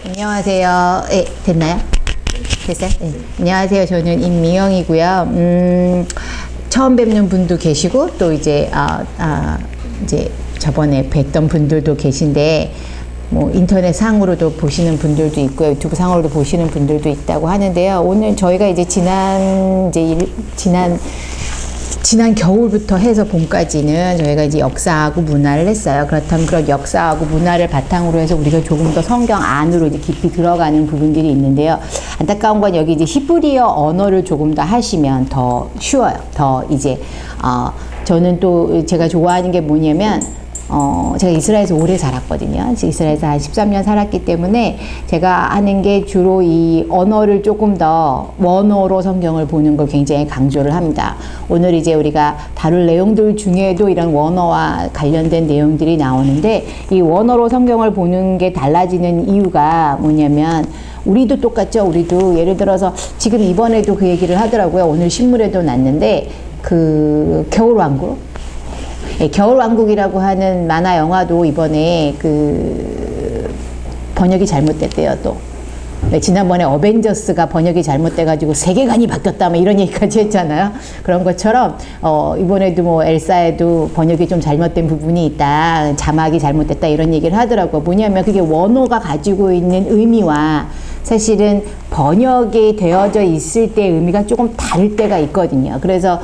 안녕하세요. 네, 됐나요? 됐어요? 네. 안녕하세요. 저는 임미영이고요. 처음 뵙는 분도 계시고 또 이제 이제 저번에 뵀던 분들도 계신데 뭐 인터넷 상으로도 보시는 분들도 있고요. 유튜브 상으로도 보시는 분들도 있다고 하는데요. 오늘 저희가 이제 지난 겨울부터 해서 봄까지는 저희가 이제 역사하고 문화를 했어요. 그렇다면 그런 역사하고 문화를 바탕으로 해서 우리가 조금 더 성경 안으로 이제 깊이 들어가는 부분들이 있는데요. 안타까운 건 여기 이제 히브리어 언어를 조금 더 하시면 더 쉬워요. 더 이제 저는 또 제가 좋아하는 게 뭐냐면 제가 이스라엘에서 오래 살았거든요. 이스라엘에서 한 13년 살았기 때문에 제가 하는 게 주로 이 언어를 조금 더 원어로 성경을 보는 걸 굉장히 강조를 합니다. 오늘 이제 우리가 다룰 내용들 중에도 이런 원어와 관련된 내용들이 나오는데 이 원어로 성경을 보는 게 달라지는 이유가 뭐냐면 우리도 똑같죠. 우리도 예를 들어서 지금 이번에도 그 얘기를 하더라고요. 오늘 신문에도 났는데 그 겨울왕국 겨울왕국이라고 하는 만화 영화도 이번에 그 번역이 잘못됐대요, 또. 네, 지난번에 어벤져스가 번역이 잘못돼가지고 세계관이 바뀌었다, 뭐 이런 얘기까지 했잖아요. 그런 것처럼, 이번에도 뭐 엘사에도 번역이 좀 잘못된 부분이 있다, 자막이 잘못됐다, 이런 얘기를 하더라고요. 뭐냐면 그게 원어가 가지고 있는 의미와 사실은 번역이 되어져 있을 때 의미가 조금 다를 때가 있거든요. 그래서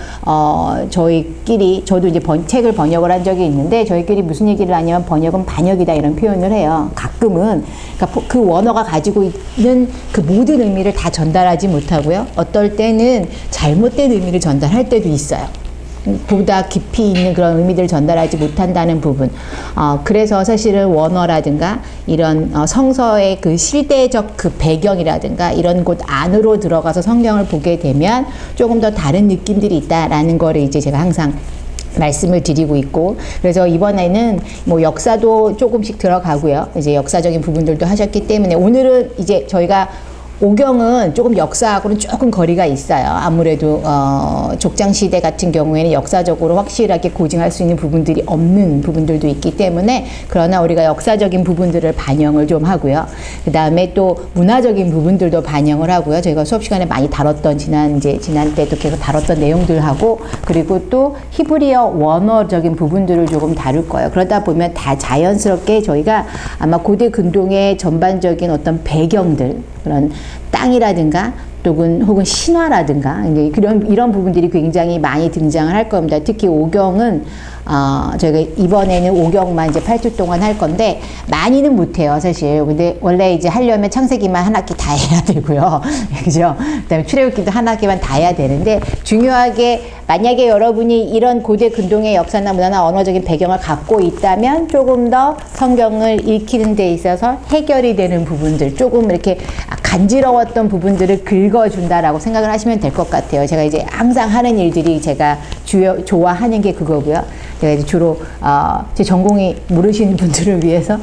저희끼리 저도 이제 책을 번역을 한 적이 있는데 저희끼리 무슨 얘기를 하냐면 번역은 반역이다 이런 표현을 해요. 가끔은 그러니까 그 원어가 가지고 있는 그 모든 의미를 다 전달하지 못하고요. 어떨 때는 잘못된 의미를 전달할 때도 있어요. 보다 깊이 있는 그런 의미들을 전달하지 못한다는 부분. 그래서 사실은 원어라든가 이런 성서의 그 시대적 그 배경이라든가 이런 곳 안으로 들어가서 성경을 보게 되면 조금 더 다른 느낌들이 있다라는 거를 이제 제가 항상 말씀을 드리고 있고, 그래서 이번에는 뭐 역사도 조금씩 들어가고요. 이제 역사적인 부분들도 하셨기 때문에 오늘은 이제 저희가 오경은 조금 역사하고는 조금 거리가 있어요. 아무래도 족장시대 같은 경우에는 역사적으로 확실하게 고증할 수 있는 부분들이 없는 부분들도 있기 때문에, 그러나 우리가 역사적인 부분들을 반영을 좀 하고요. 그 다음에 또 문화적인 부분들도 반영을 하고요. 저희가 수업 시간에 많이 다뤘던 지난 때도 계속 다뤘던 내용들하고, 그리고 또 히브리어 원어적인 부분들을 조금 다룰 거예요. 그러다 보면 다 자연스럽게 저희가 아마 고대 근동의 전반적인 어떤 배경들, 그런 땅이라든가 혹은 신화라든가 이제 이런 부분들이 굉장히 많이 등장을 할 겁니다. 특히 오경은 저희가 이번에는 오경만 이제 8주 동안 할 건데 많이는 못해요, 사실. 근데 원래 이제 하려면 창세기만 한 학기 다 해야 되고요. 그죠? 그다음에 출애굽기도 한 학기만 다 해야 되는데, 중요하게 만약에 여러분이 이런 고대 근동의 역사나 문화나 언어적인 배경을 갖고 있다면 조금 더 성경을 읽히는 데 있어서 해결이 되는 부분들, 조금 이렇게 간지러웠던 부분들을 긁어준다라고 생각을 하시면 될 것 같아요. 제가 이제 항상 하는 일들이 제가 좋아하는 게 그거고요. 제가 이제 주로 제 전공이 모르시는 분들을 위해서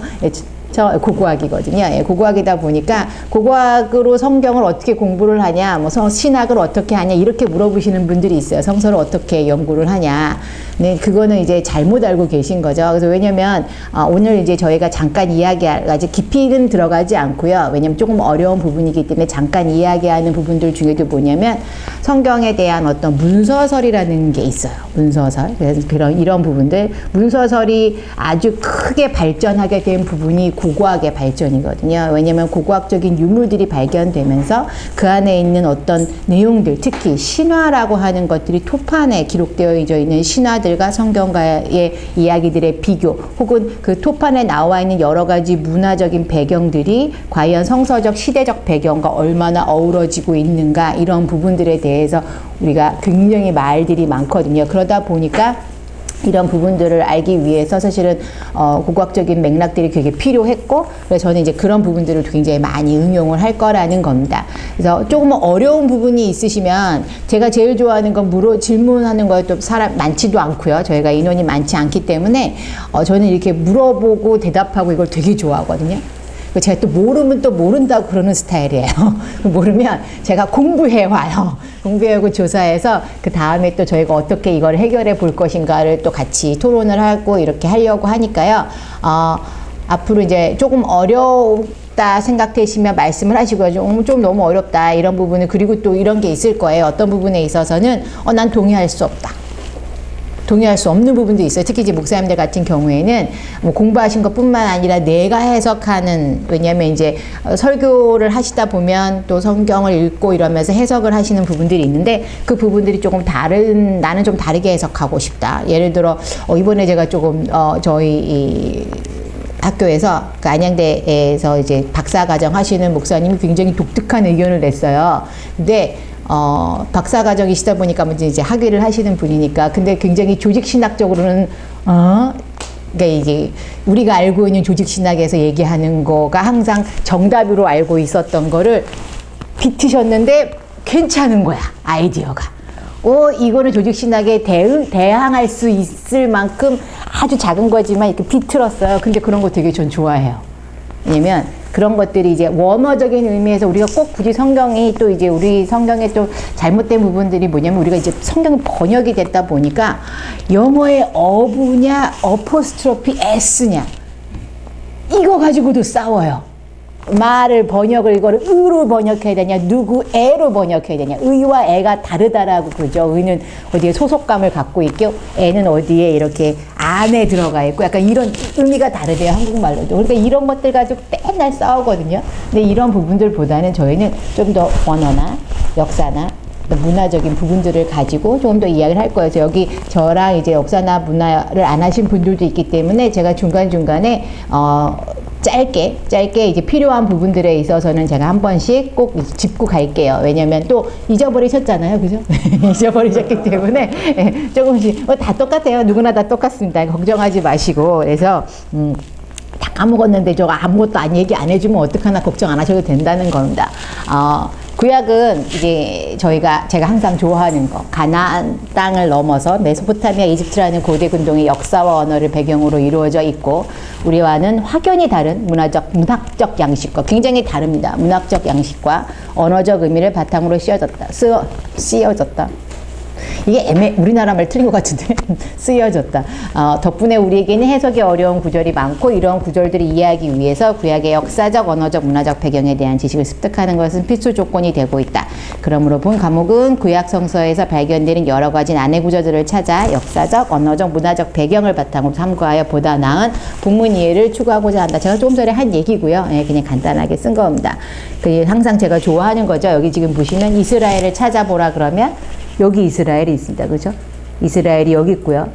저 고고학이거든요. 예, 고고학이다 보니까 고고학으로 성경을 어떻게 공부를 하냐, 뭐 신학을 어떻게 하냐 이렇게 물어보시는 분들이 있어요. 성서를 어떻게 연구를 하냐. 네, 그거는 이제 잘못 알고 계신 거죠. 그래서 왜냐면 오늘 이제 저희가 잠깐 이야기하지 깊이는 들어가지 않고요. 왜냐면 조금 어려운 부분이기 때문에 잠깐 이야기하는 부분들 중에도 뭐냐면 성경에 대한 어떤 문서설이라는 게 있어요. 문서설. 그래서 이런 부분들, 문서설이 아주 크게 발전하게 된 부분이 고고학의 발전이거든요. 왜냐하면 고고학적인 유물들이 발견되면서 그 안에 있는 어떤 내용들, 특히 신화라고 하는 것들이 토판에 기록되어 있는 신화들과 성경과의 이야기들의 비교, 혹은 그 토판에 나와 있는 여러 가지 문화적인 배경들이 과연 성서적 시대적 배경과 얼마나 어우러지고 있는가, 이런 부분들에 대해서 우리가 굉장히 말들이 많거든요. 그러다 보니까 이런 부분들을 알기 위해서 사실은 고고학적인 맥락들이 되게 필요했고, 그래서 저는 이제 그런 부분들을 굉장히 많이 응용을 할 거라는 겁니다. 그래서 조금 어려운 부분이 있으시면 제가 제일 좋아하는 건 질문하는 거에 또 사람 많지도 않고요. 저희가 인원이 많지 않기 때문에 저는 이렇게 물어보고 대답하고 이걸 되게 좋아하거든요. 제가 또 모르면 또 모른다고 그러는 스타일이에요. 모르면 제가 공부해와요. 공부하고 조사해서 그 다음에 또 저희가 어떻게 이걸 해결해 볼 것인가를 또 같이 토론을 하고 이렇게 하려고 하니까요. 앞으로 이제 조금 어렵다 어렵다 생각되시면 말씀을 하시고요. 좀 너무 어렵다 이런 부분은. 그리고 또 이런 게 있을 거예요. 어떤 부분에 있어서는 난 동의할 수 없다. 동의할 수 없는 부분도 있어요. 특히 이제 목사님들 같은 경우에는 뭐 공부하신 것뿐만 아니라 내가 해석하는, 왜냐하면 이제 설교를 하시다 보면 또 성경을 읽고 이러면서 해석을 하시는 부분들이 있는데 그 부분들이 조금 나는 좀 다르게 해석하고 싶다. 예를 들어 이번에 제가 조금 저희 이 학교에서 그 안양대에서 이제 박사과정 하시는 목사님이 굉장히 독특한 의견을 냈어요. 근데 박사과정이시다 보니까 이제 학위를 하시는 분이니까, 근데 굉장히 조직신학적으로는, 그러니까 이게 우리가 알고 있는 조직신학에서 얘기하는 거가 항상 정답으로 알고 있었던 거를 비트셨는데 괜찮은 거야, 아이디어가. 이거는 조직신학에 대항할 수 있을 만큼 아주 작은 거지만 이렇게 비틀었어요. 근데 그런 거 되게 전 좋아해요. 왜냐면 그런 것들이 이제 원어적인 의미에서 우리가 꼭 굳이 성경이 또 이제 우리 성경에 또 잘못된 부분들이 뭐냐면 우리가 이제 성경이 번역이 됐다 보니까 영어의 어부냐 어포스트로피 s냐 이거 가지고도 싸워요. 말을 번역을 이거를 의로 번역해야 되냐 누구 애로 번역해야 되냐. 의와 애가 다르다라고 그러죠. 의는 어디에 소속감을 갖고 있고 애는 어디에 이렇게 안에 들어가 있고 약간 이런 의미가 다르대요, 한국말로도. 그러니까 이런 것들 가지고 맨날 싸우거든요. 근데 이런 부분들보다는 저희는 좀 더 언어나 역사나 문화적인 부분들을 가지고 조금 더 이야기를 할 거예요. 그래서 여기 저랑 이제 역사나 문화를 안 하신 분들도 있기 때문에 제가 중간중간에 짧게 이제 필요한 부분들에 있어서는 제가 한 번씩 꼭 짚고 갈게요. 왜냐면 또 잊어버리셨잖아요. 그죠? 잊어버리셨기 때문에 조금씩 다 똑같아요. 누구나 다 똑같습니다. 걱정하지 마시고. 그래서 다 까먹었는데 저거 아무것도 얘기 안 해주면 어떡하나 걱정 안 하셔도 된다는 겁니다. 구약은 이제 제가 항상 좋아하는 거, 가나안 땅을 넘어서 메소포타미아, 이집트라는 고대 근동의 역사와 언어를 배경으로 이루어져 있고 우리와는 확연히 다른 문학적 양식과 굉장히 다릅니다. 문학적 양식과 언어적 의미를 바탕으로 쓰여졌다. 이게 우리나라 말 틀린 것 같은데 쓰여졌다. 덕분에 우리에게는 해석이 어려운 구절이 많고 이런 구절들을 이해하기 위해서 구약의 역사적, 언어적, 문화적 배경에 대한 지식을 습득하는 것은 필수 조건이 되고 있다. 그러므로 본 과목은 구약 성서에서 발견되는 여러 가지 난해 구절들을 찾아 역사적, 언어적, 문화적 배경을 바탕으로 참고하여 보다 나은 본문 이해를 추구하고자 한다. 제가 조금 전에 한 얘기고요. 그냥 간단하게 쓴 겁니다. 항상 제가 좋아하는 거죠. 여기 지금 보시면 이스라엘을 찾아보라 그러면 여기 이스라엘이 있습니다. 그죠? 이스라엘이 여기 있고요.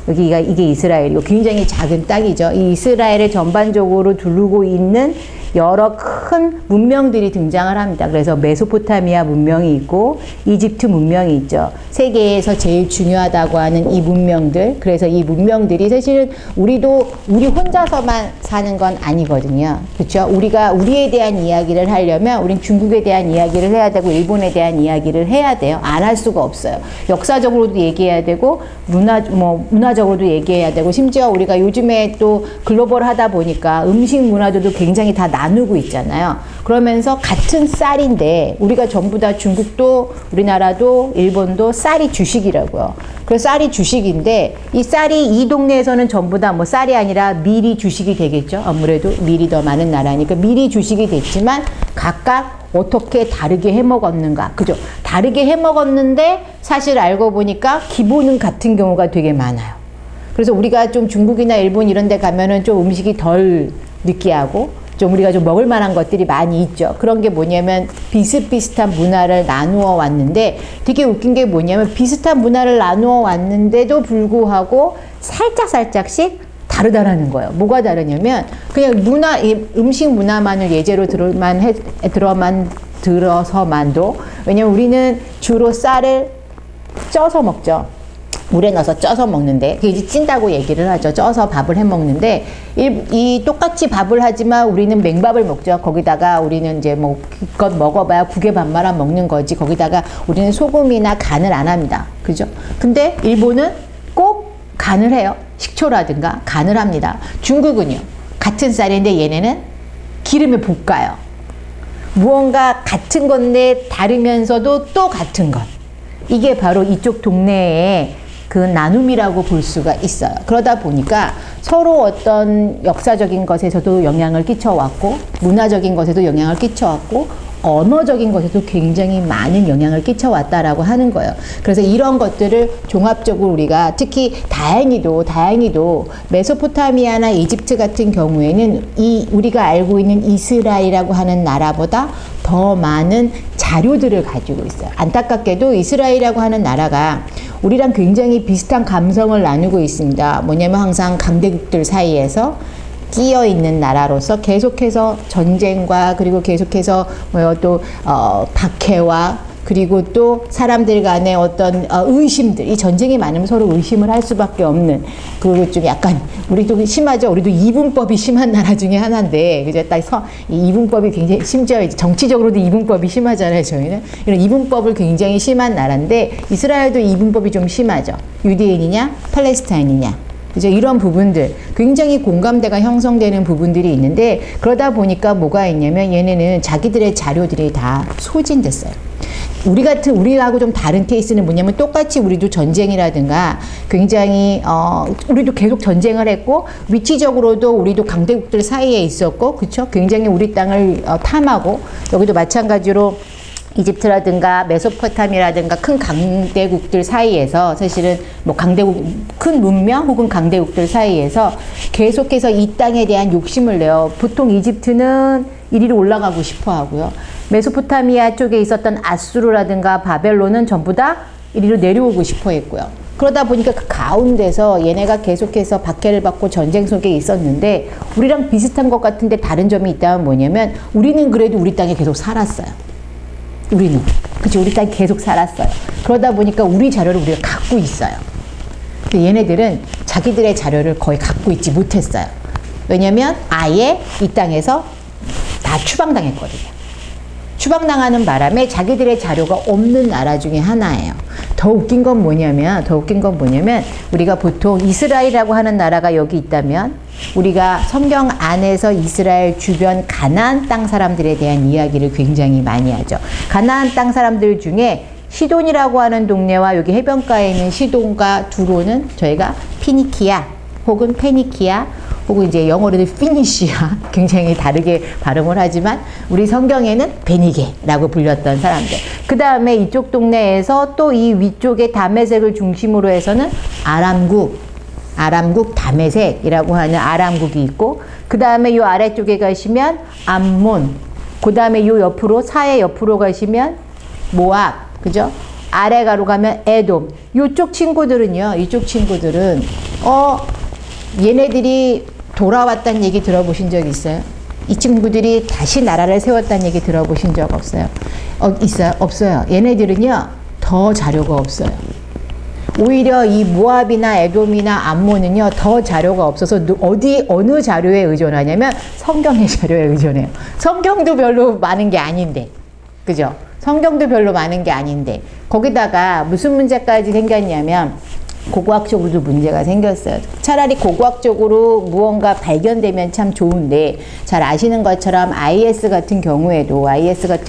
이게 이스라엘이고 굉장히 작은 땅이죠. 이 이스라엘을 전반적으로 두르고 있는 여러 큰 문명들이 등장을 합니다. 그래서 메소포타미아 문명이 있고 이집트 문명이 있죠. 세계에서 제일 중요하다고 하는 이 문명들. 그래서 이 문명들이 사실은 우리 혼자서만 사는 건 아니거든요. 그렇죠? 우리가 우리에 대한 이야기를 하려면 우린 중국에 대한 이야기를 해야 되고 일본에 대한 이야기를 해야 돼요. 안 할 수가 없어요. 역사적으로도 얘기해야 되고 문화적으로도 얘기해야 되고 심지어 우리가 요즘에 또 글로벌하다 보니까 음식 문화들도 굉장히 다 나누고 있잖아요. 그러면서 같은 쌀인데 우리가 전부 다 중국도 우리나라도 일본도 쌀이 주식이라고요. 그래서 쌀이 주식인데 이 쌀이 이 동네에서는 전부 다 쌀이 아니라 밀이 주식이 되겠죠. 아무래도 밀이 더 많은 나라니까 밀이 주식이 됐지만 각각 어떻게 다르게 해먹었는가. 그죠? 다르게 해먹었는데 사실 알고 보니까 기본은 같은 경우가 되게 많아요. 그래서 우리가 좀 중국이나 일본 이런 데 가면은 좀 음식이 덜 느끼하고 좀 우리가 좀 먹을 만한 것들이 많이 있죠. 그런 게 뭐냐면 비슷비슷한 문화를 나누어 왔는데 되게 웃긴 게 뭐냐면 비슷한 문화를 나누어 왔는데도 불구하고 살짝씩 다르다라는 거예요. 뭐가 다르냐면 그냥 음식 문화만을 예제로 들어서만도 왜냐면 우리는 주로 쌀을 쪄서 먹죠. 물에 넣어서 쪄서 먹는데 그게 이제 찐다고 얘기를 하죠. 쪄서 밥을 해 먹는데 이 똑같이 밥을 하지만 우리는 맹밥을 먹죠. 거기다가 우리는 이제 그것 먹어봐야 국에 밥 말아 먹는 거지. 거기다가 우리는 소금이나 간을 안 합니다. 그죠? 근데 일본은 꼭 간을 해요. 식초라든가 간을 합니다. 중국은요. 같은 쌀인데 얘네는 기름에 볶아요. 무언가 같은 건데 다르면서도 또 같은 것. 이게 바로 이쪽 동네에 그 나눔이라고 볼 수가 있어요. 그러다 보니까 서로 어떤 역사적인 것에서도 영향을 끼쳐왔고, 문화적인 것에도 영향을 끼쳐왔고, 언어적인 것에도 굉장히 많은 영향을 끼쳐왔다라고 하는 거예요. 그래서 이런 것들을 종합적으로 우리가 특히 다행히도 메소포타미아나 이집트 같은 경우에는 우리가 알고 있는 이스라엘이라고 하는 나라보다 더 많은 자료들을 가지고 있어요. 안타깝게도 이스라엘이라고 하는 나라가 우리랑 굉장히 비슷한 감성을 나누고 있습니다. 뭐냐면 항상 강대국들 사이에서 끼어 있는 나라로서 계속해서 전쟁과 그리고 계속해서 또 박해와 그리고 또 사람들 간의 어떤 의심들, 이 전쟁이 많으면 서로 의심을 할 수밖에 없는, 그리고 좀 약간 우리도 심하죠. 우리도 이분법이 심한 나라 중에 하나인데, 그죠? 이 이분법이 굉장히, 심지어 정치적으로도 이분법이 심하잖아요. 저희는 이런 이분법을 굉장히 심한 나라인데, 이스라엘도 이분법이 좀 심하죠. 유대인이냐 팔레스타인이냐, 그죠? 이런 부분들 굉장히 공감대가 형성되는 부분들이 있는데, 그러다 보니까 뭐가 있냐면 얘네는 자기들의 자료들이 다 소진됐어요. 우리하고 좀 다른 케이스는 뭐냐면, 똑같이 우리도 전쟁이라든가 굉장히 우리도 계속 전쟁을 했고, 위치적으로도 우리도 강대국들 사이에 있었고, 그쵸? 굉장히 우리 땅을 탐하고, 여기도 마찬가지로 이집트라든가 메소포타미아라든가 큰 강대국들 사이에서 사실은 뭐 큰 문명 혹은 강대국들 사이에서 계속해서 이 땅에 대한 욕심을 내요. 보통 이집트는 이리로 올라가고 싶어 하고요. 메소포타미아 쪽에 있었던 아수르라든가 바벨론은 전부 다 이리로 내려오고 싶어 했고요. 그러다 보니까 그 가운데서 얘네가 계속해서 박해를 받고 전쟁 속에 있었는데, 우리랑 비슷한 것 같은데 다른 점이 있다면 뭐냐면, 우리는 그래도 우리 땅에 계속 살았어요. 우리는. 그치? 우리 땅에 계속 살았어요. 그러다 보니까 우리 자료를 우리가 갖고 있어요. 근데 얘네들은 자기들의 자료를 거의 갖고 있지 못했어요. 왜냐면 아예 이 땅에서 다 추방당했거든요. 추방당하는 바람에 자기들의 자료가 없는 나라 중에 하나예요. 더 웃긴 건 뭐냐면 우리가 보통 이스라엘이라고 하는 나라가 여기 있다면, 우리가 성경 안에서 이스라엘 주변 가나안 땅 사람들에 대한 이야기를 굉장히 많이 하죠. 가나안 땅 사람들 중에 시돈이라고 하는 동네와 여기 해변가에 있는 시돈과 두로는 저희가 피니키아 혹은 페니키아 혹은 이제 영어로는 피니시아, 굉장히 다르게 발음을 하지만 우리 성경에는 베니게라고 불렸던 사람들. 그 다음에 이쪽 동네에서 또 이 위쪽에 다메섹을 중심으로 해서는 아람국 다메섹이라고 하는 아람국이 있고, 그 다음에 요 아래쪽에 가시면 암몬, 그 다음에 요 옆으로 사해 옆으로 가시면 모압, 그죠? 아래가로 가면 에돔. 이쪽 친구들은요, 얘네들이 돌아왔다는 얘기 들어보신 적 있어요? 이 친구들이 다시 나라를 세웠다는 얘기 들어보신 적 없어요? 있어요? 없어요. 얘네들은요, 더 자료가 없어요. 오히려 이 모압이나 에돔이나 암몬은요, 더 자료가 없어서 어느 자료에 의존하냐면 성경의 자료에 의존해요. 성경도 별로 많은 게 아닌데, 그죠? 성경도 별로 많은 게 아닌데, 거기다가 무슨 문제까지 생겼냐면, 고고학적으로도 문제가 생겼어요. 차라리 고고학적으로 무언가 발견되면 참 좋은데, 잘 아시는 것처럼 IS 같은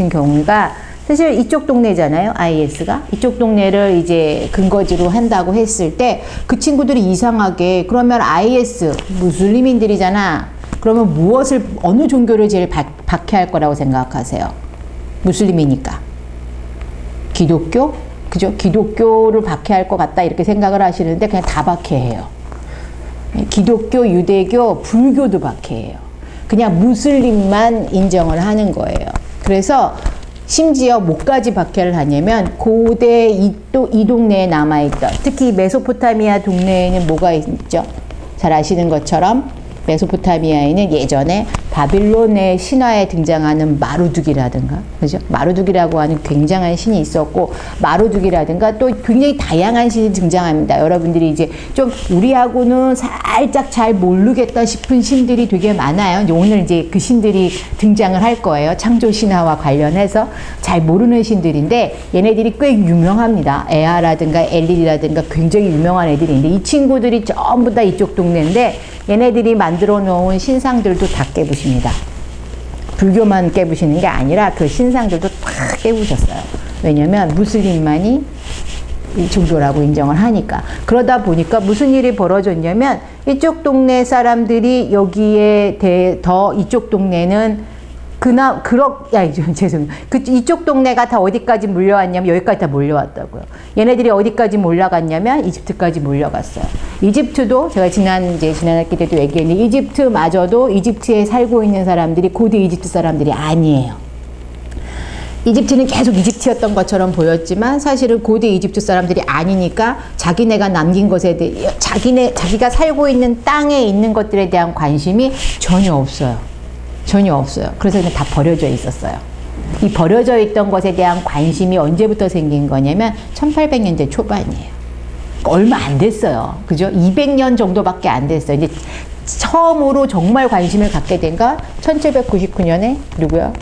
경우가 사실 이쪽 동네잖아요. IS가 이쪽 동네를 이제 근거지로 한다고 했을 때, 그 친구들이 이상하게, 그러면 IS 무슬림인들이잖아. 그러면 어느 종교를 제일 박해할 거라고 생각하세요? 무슬림이니까. 기독교? 그죠? 기독교를 박해할 것 같다 이렇게 생각을 하시는데, 그냥 다 박해해요. 기독교, 유대교, 불교도 박해해요. 그냥 무슬림만 인정을 하는 거예요. 그래서 심지어 뭐까지 박해를 하냐면, 고대 이 동네에 남아있던, 특히 메소포타미아 동네에는 뭐가 있죠? 잘 아시는 것처럼 메소포타미아에는 예전에 바빌론의 신화에 등장하는 마루둑이라든가, 그죠? 마루둑이라고 하는 굉장한 신이 있었고, 마루둑이라든가 또 굉장히 다양한 신이 등장합니다. 여러분들이 이제 좀 우리하고는 살짝 잘 모르겠다 싶은 신들이 되게 많아요. 오늘 이제 그 신들이 등장을 할 거예요. 창조 신화와 관련해서 잘 모르는 신들인데, 얘네들이 꽤 유명합니다. 에아라든가 엘릴이라든가 굉장히 유명한 애들이 있는데, 이 친구들이 전부 다 이쪽 동네인데, 얘네들이 만들어 놓은 신상들도 다 깨부십니다. 불교만 깨부시는 게 아니라 그 신상들도 다 깨부셨어요. 왜냐면 무슬림만이 정도라고 인정을 하니까. 그러다 보니까 무슨 일이 벌어졌냐면 이쪽 동네 사람들이 여기에 더 이쪽 동네는 죄송해요. 이쪽 동네가 다 어디까지 몰려왔냐면 여기까지 다 몰려왔다고요. 얘네들이 어디까지 몰려갔냐면 이집트까지 몰려갔어요. 이집트도 제가 지난 학기 때도 얘기했는데 이집트마저도 이집트에 살고 있는 사람들이 고대 이집트 사람들이 아니에요. 이집트는 계속 이집트였던 것처럼 보였지만 사실은 고대 이집트 사람들이 아니니까 자기네가 남긴 것에 대해 자기가 살고 있는 땅에 있는 것들에 대한 관심이 전혀 없어요. 전혀 없어요. 그래서 그냥 다 버려져 있었어요. 이 버려져 있던 것에 대한 관심이 언제부터 생긴 거냐면 1800년대 초반이에요. 얼마 안 됐어요. 그죠? 200년 정도밖에 안 됐어요. 이제 처음으로 정말 관심을 갖게 된 건 1799년에 누구요?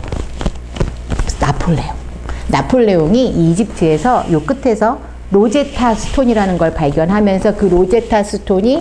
나폴레옹이 이집트에서 요 끝에서 로제타 스톤이라는 걸 발견하면서 그 로제타 스톤이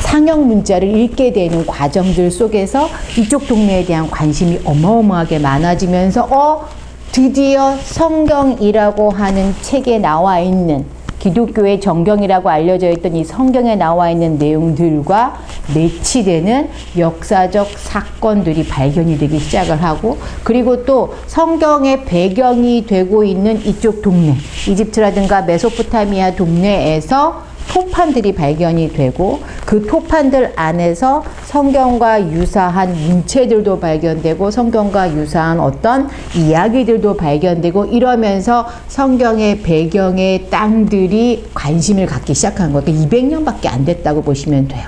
상형 문자를 읽게 되는 과정들 속에서 이쪽 동네에 대한 관심이 어마어마하게 많아지면서 드디어 성경이라고 하는 책에 나와 있는 기독교의 정경이라고 알려져 있던 이 성경에 나와 있는 내용들과 매치되는 역사적 사건들이 발견이 되기 시작을 하고, 그리고 또 성경의 배경이 되고 있는 이쪽 동네, 이집트라든가 메소포타미아 동네에서 토판들이 발견이 되고 그 토판들 안에서 성경과 유사한 문체들도 발견되고 성경과 유사한 어떤 이야기들도 발견되고 이러면서 성경의 배경의 땅들이 관심을 갖기 시작한 거예요. 200년밖에 안 됐다고 보시면 돼요.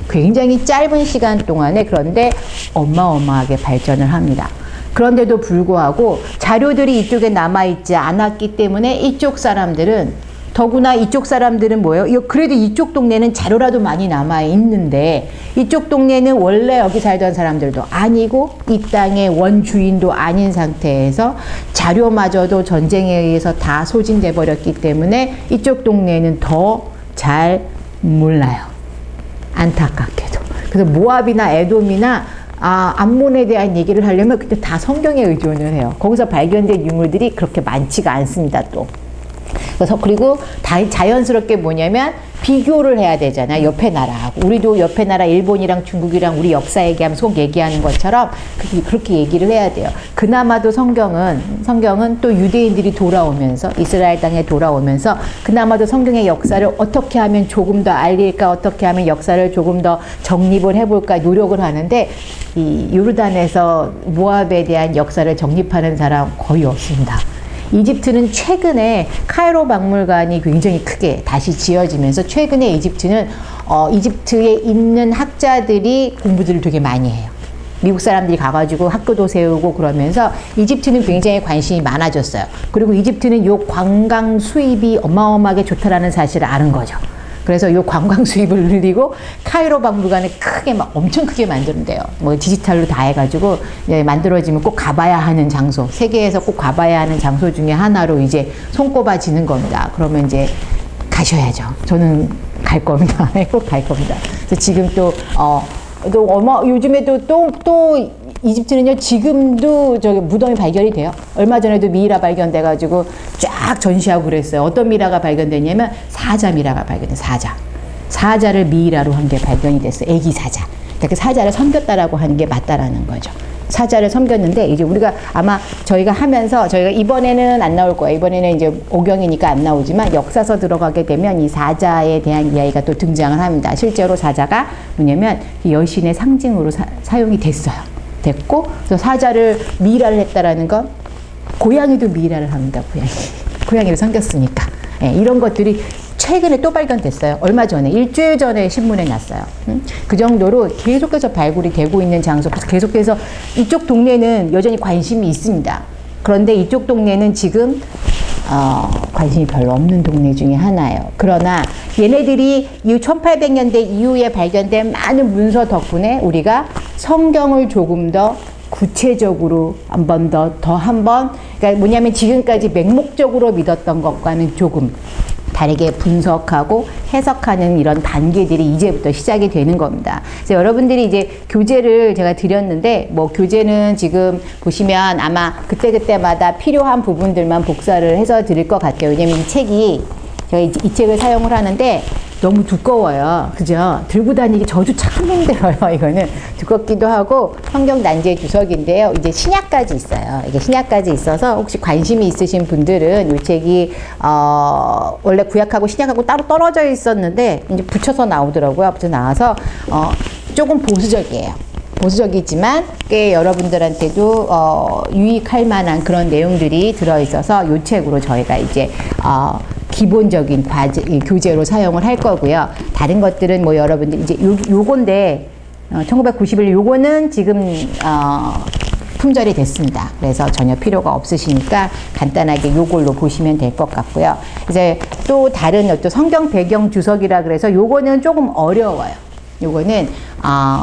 굉장히 짧은 시간 동안에 그런데 어마어마하게 발전을 합니다. 그런데도 불구하고 자료들이 이쪽에 남아있지 않았기 때문에 이쪽 사람들은 더구나 이쪽 사람들은 뭐예요? 그래도 이쪽 동네는 자료라도 많이 남아있는데 이쪽 동네는 원래 여기 살던 사람들도 아니고 이 땅의 원주인도 아닌 상태에서 자료마저도 전쟁에 의해서 다 소진돼 버렸기 때문에 이쪽 동네는 더 잘 몰라요. 안타깝게도. 그래서 모압이나 에돔이나 암몬에 대한 얘기를 하려면 그때 다 성경에 의존을 해요. 거기서 발견된 유물들이 그렇게 많지가 않습니다, 또. 그래서 그리고 자연스럽게 뭐냐면 비교를 해야 되잖아요. 옆에 나라하고. 우리도 옆에 나라 일본이랑 중국이랑 우리 역사 얘기하면 속 얘기하는 것처럼 그렇게 얘기를 해야 돼요. 그나마도 성경은 또 유대인들이 돌아오면서 이스라엘 땅에 돌아오면서 그나마도 성경의 역사를 어떻게 하면 조금 더 알릴까, 어떻게 하면 역사를 조금 더 정립을 해볼까 노력을 하는데 이 요르단에서 모압에 대한 역사를 정립하는 사람 거의 없습니다. 이집트는 최근에 카이로 박물관이 굉장히 크게 다시 지어지면서 최근에 이집트는 이집트에 있는 학자들이 공부들을 되게 많이 해요. 미국 사람들이 가가지고 학교도 세우고 그러면서 이집트는 굉장히 관심이 많아졌어요. 그리고 이집트는 요 관광 수입이 어마어마하게 좋다라는 사실을 아는 거죠. 그래서 요 관광 수입을 늘리고 카이로 박물관을 크게 엄청 크게 만드는데요. 뭐 디지털로 다 해가지고 만들어지면 꼭 가봐야 하는 장소, 세계에서 꼭 가봐야 하는 장소 중에 하나로 이제 손꼽아지는 겁니다. 그러면 이제 가셔야죠. 저는 갈 겁니다. 꼭 갈 겁니다. 그래서 지금 요즘에도 또 이집트는요, 지금도 저기 무덤이 발견이 돼요. 얼마 전에도 미이라 발견돼가지고 쫙 전시하고 그랬어요. 어떤 미라가 발견됐냐면 사자 미라가 발견돼요. 사자를 미이라로 한 게 발견이 됐어요. 애기 사자. 그러니까 사자를 섬겼다라고 하는 게 맞다라는 거죠. 사자를 섬겼는데 이제 우리가 아마 저희가 이번에는 안 나올 거예요. 이번에는 이제 오경이니까 안 나오지만 역사서 들어가게 되면 이 사자에 대한 이야기가 또 등장을 합니다. 실제로 사자가 뭐냐면 여신의 상징으로 사용이 됐고, 그래서 사자를 미이라를 했다라는 건 고양이도 미이라를 합니다. 고양이를 섬겼으니까. 이런 것들이 최근에 또 발견됐어요. 얼마 전에, 일주일 전에 신문에 났어요. 그 정도로 계속해서 발굴이 되고 있는 장소, 그래서 계속해서 이쪽 동네는 여전히 관심이 있습니다. 그런데 이쪽 동네는 지금 관심이 별로 없는 동네 중에 하나예요. 그러나 얘네들이 이 1800년대 이후에 발견된 많은 문서 덕분에 우리가 성경을 조금 더 구체적으로 그러니까 뭐냐면 지금까지 맹목적으로 믿었던 것과는 조금 다르게 분석하고 해석하는 이런 단계들이 이제부터 시작이 되는 겁니다. 그래서 여러분들이 이제 교재를 제가 드렸는데, 뭐 교재는 지금 보시면 아마 그때그때마다 필요한 부분들만 복사를 해서 드릴 것 같아요. 왜냐면 이 책이 제가 이 책을 사용을 하는데 너무 두꺼워요. 그죠? 들고 다니기 저도 참 힘들어요. 이거는 두껍기도 하고 성경 난제 주석인데요. 이제 신약까지 있어요. 이게 신약까지 있어서 혹시 관심이 있으신 분들은 이 책이 원래 구약하고 신약하고 따로 떨어져 있었는데 이제 붙여서 나오더라고요. 붙여서 나와서 조금 보수적이에요. 보수적이지만 꽤 여러분들한테도 유익할 만한 그런 내용들이 들어있어서 이 책으로 저희가 이제 기본적인 교재로 사용을 할 거고요. 다른 것들은 뭐 여러분들 이제 요건데 1991 요거는 지금 품절이 됐습니다. 그래서 전혀 필요가 없으시니까 간단하게 요걸로 보시면 될 것 같고요. 이제 또 다른 어떤 성경 배경 주석이라 그래서 요거는 조금 어려워요. 요거는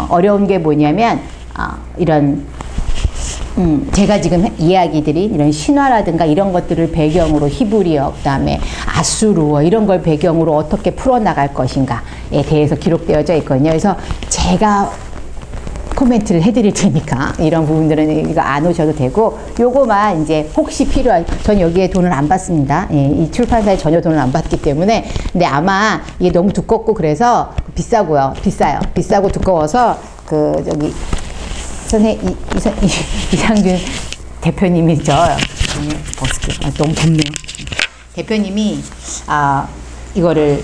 어려운 게 뭐냐면 이런 제가 지금 이야기 드린 이런 신화라든가 이런 것들을 배경으로 히브리어, 그 다음에 아수르어 이런 걸 배경으로 어떻게 풀어나갈 것인가에 대해서 기록되어져 있거든요. 그래서 제가 코멘트를 해드릴 테니까 이런 부분들은 이거 안 오셔도 되고 요거만 이제 혹시 필요한 전 여기에 돈을 안 받습니다. 예, 이 출판사에 전혀 돈을 안 받기 때문에 근데 아마 이게 너무 두껍고 그래서 비싸고요. 비싸고 두꺼워서 그 저기 이상균 대표님이죠. 너무 덥네요. 대표님이 이거를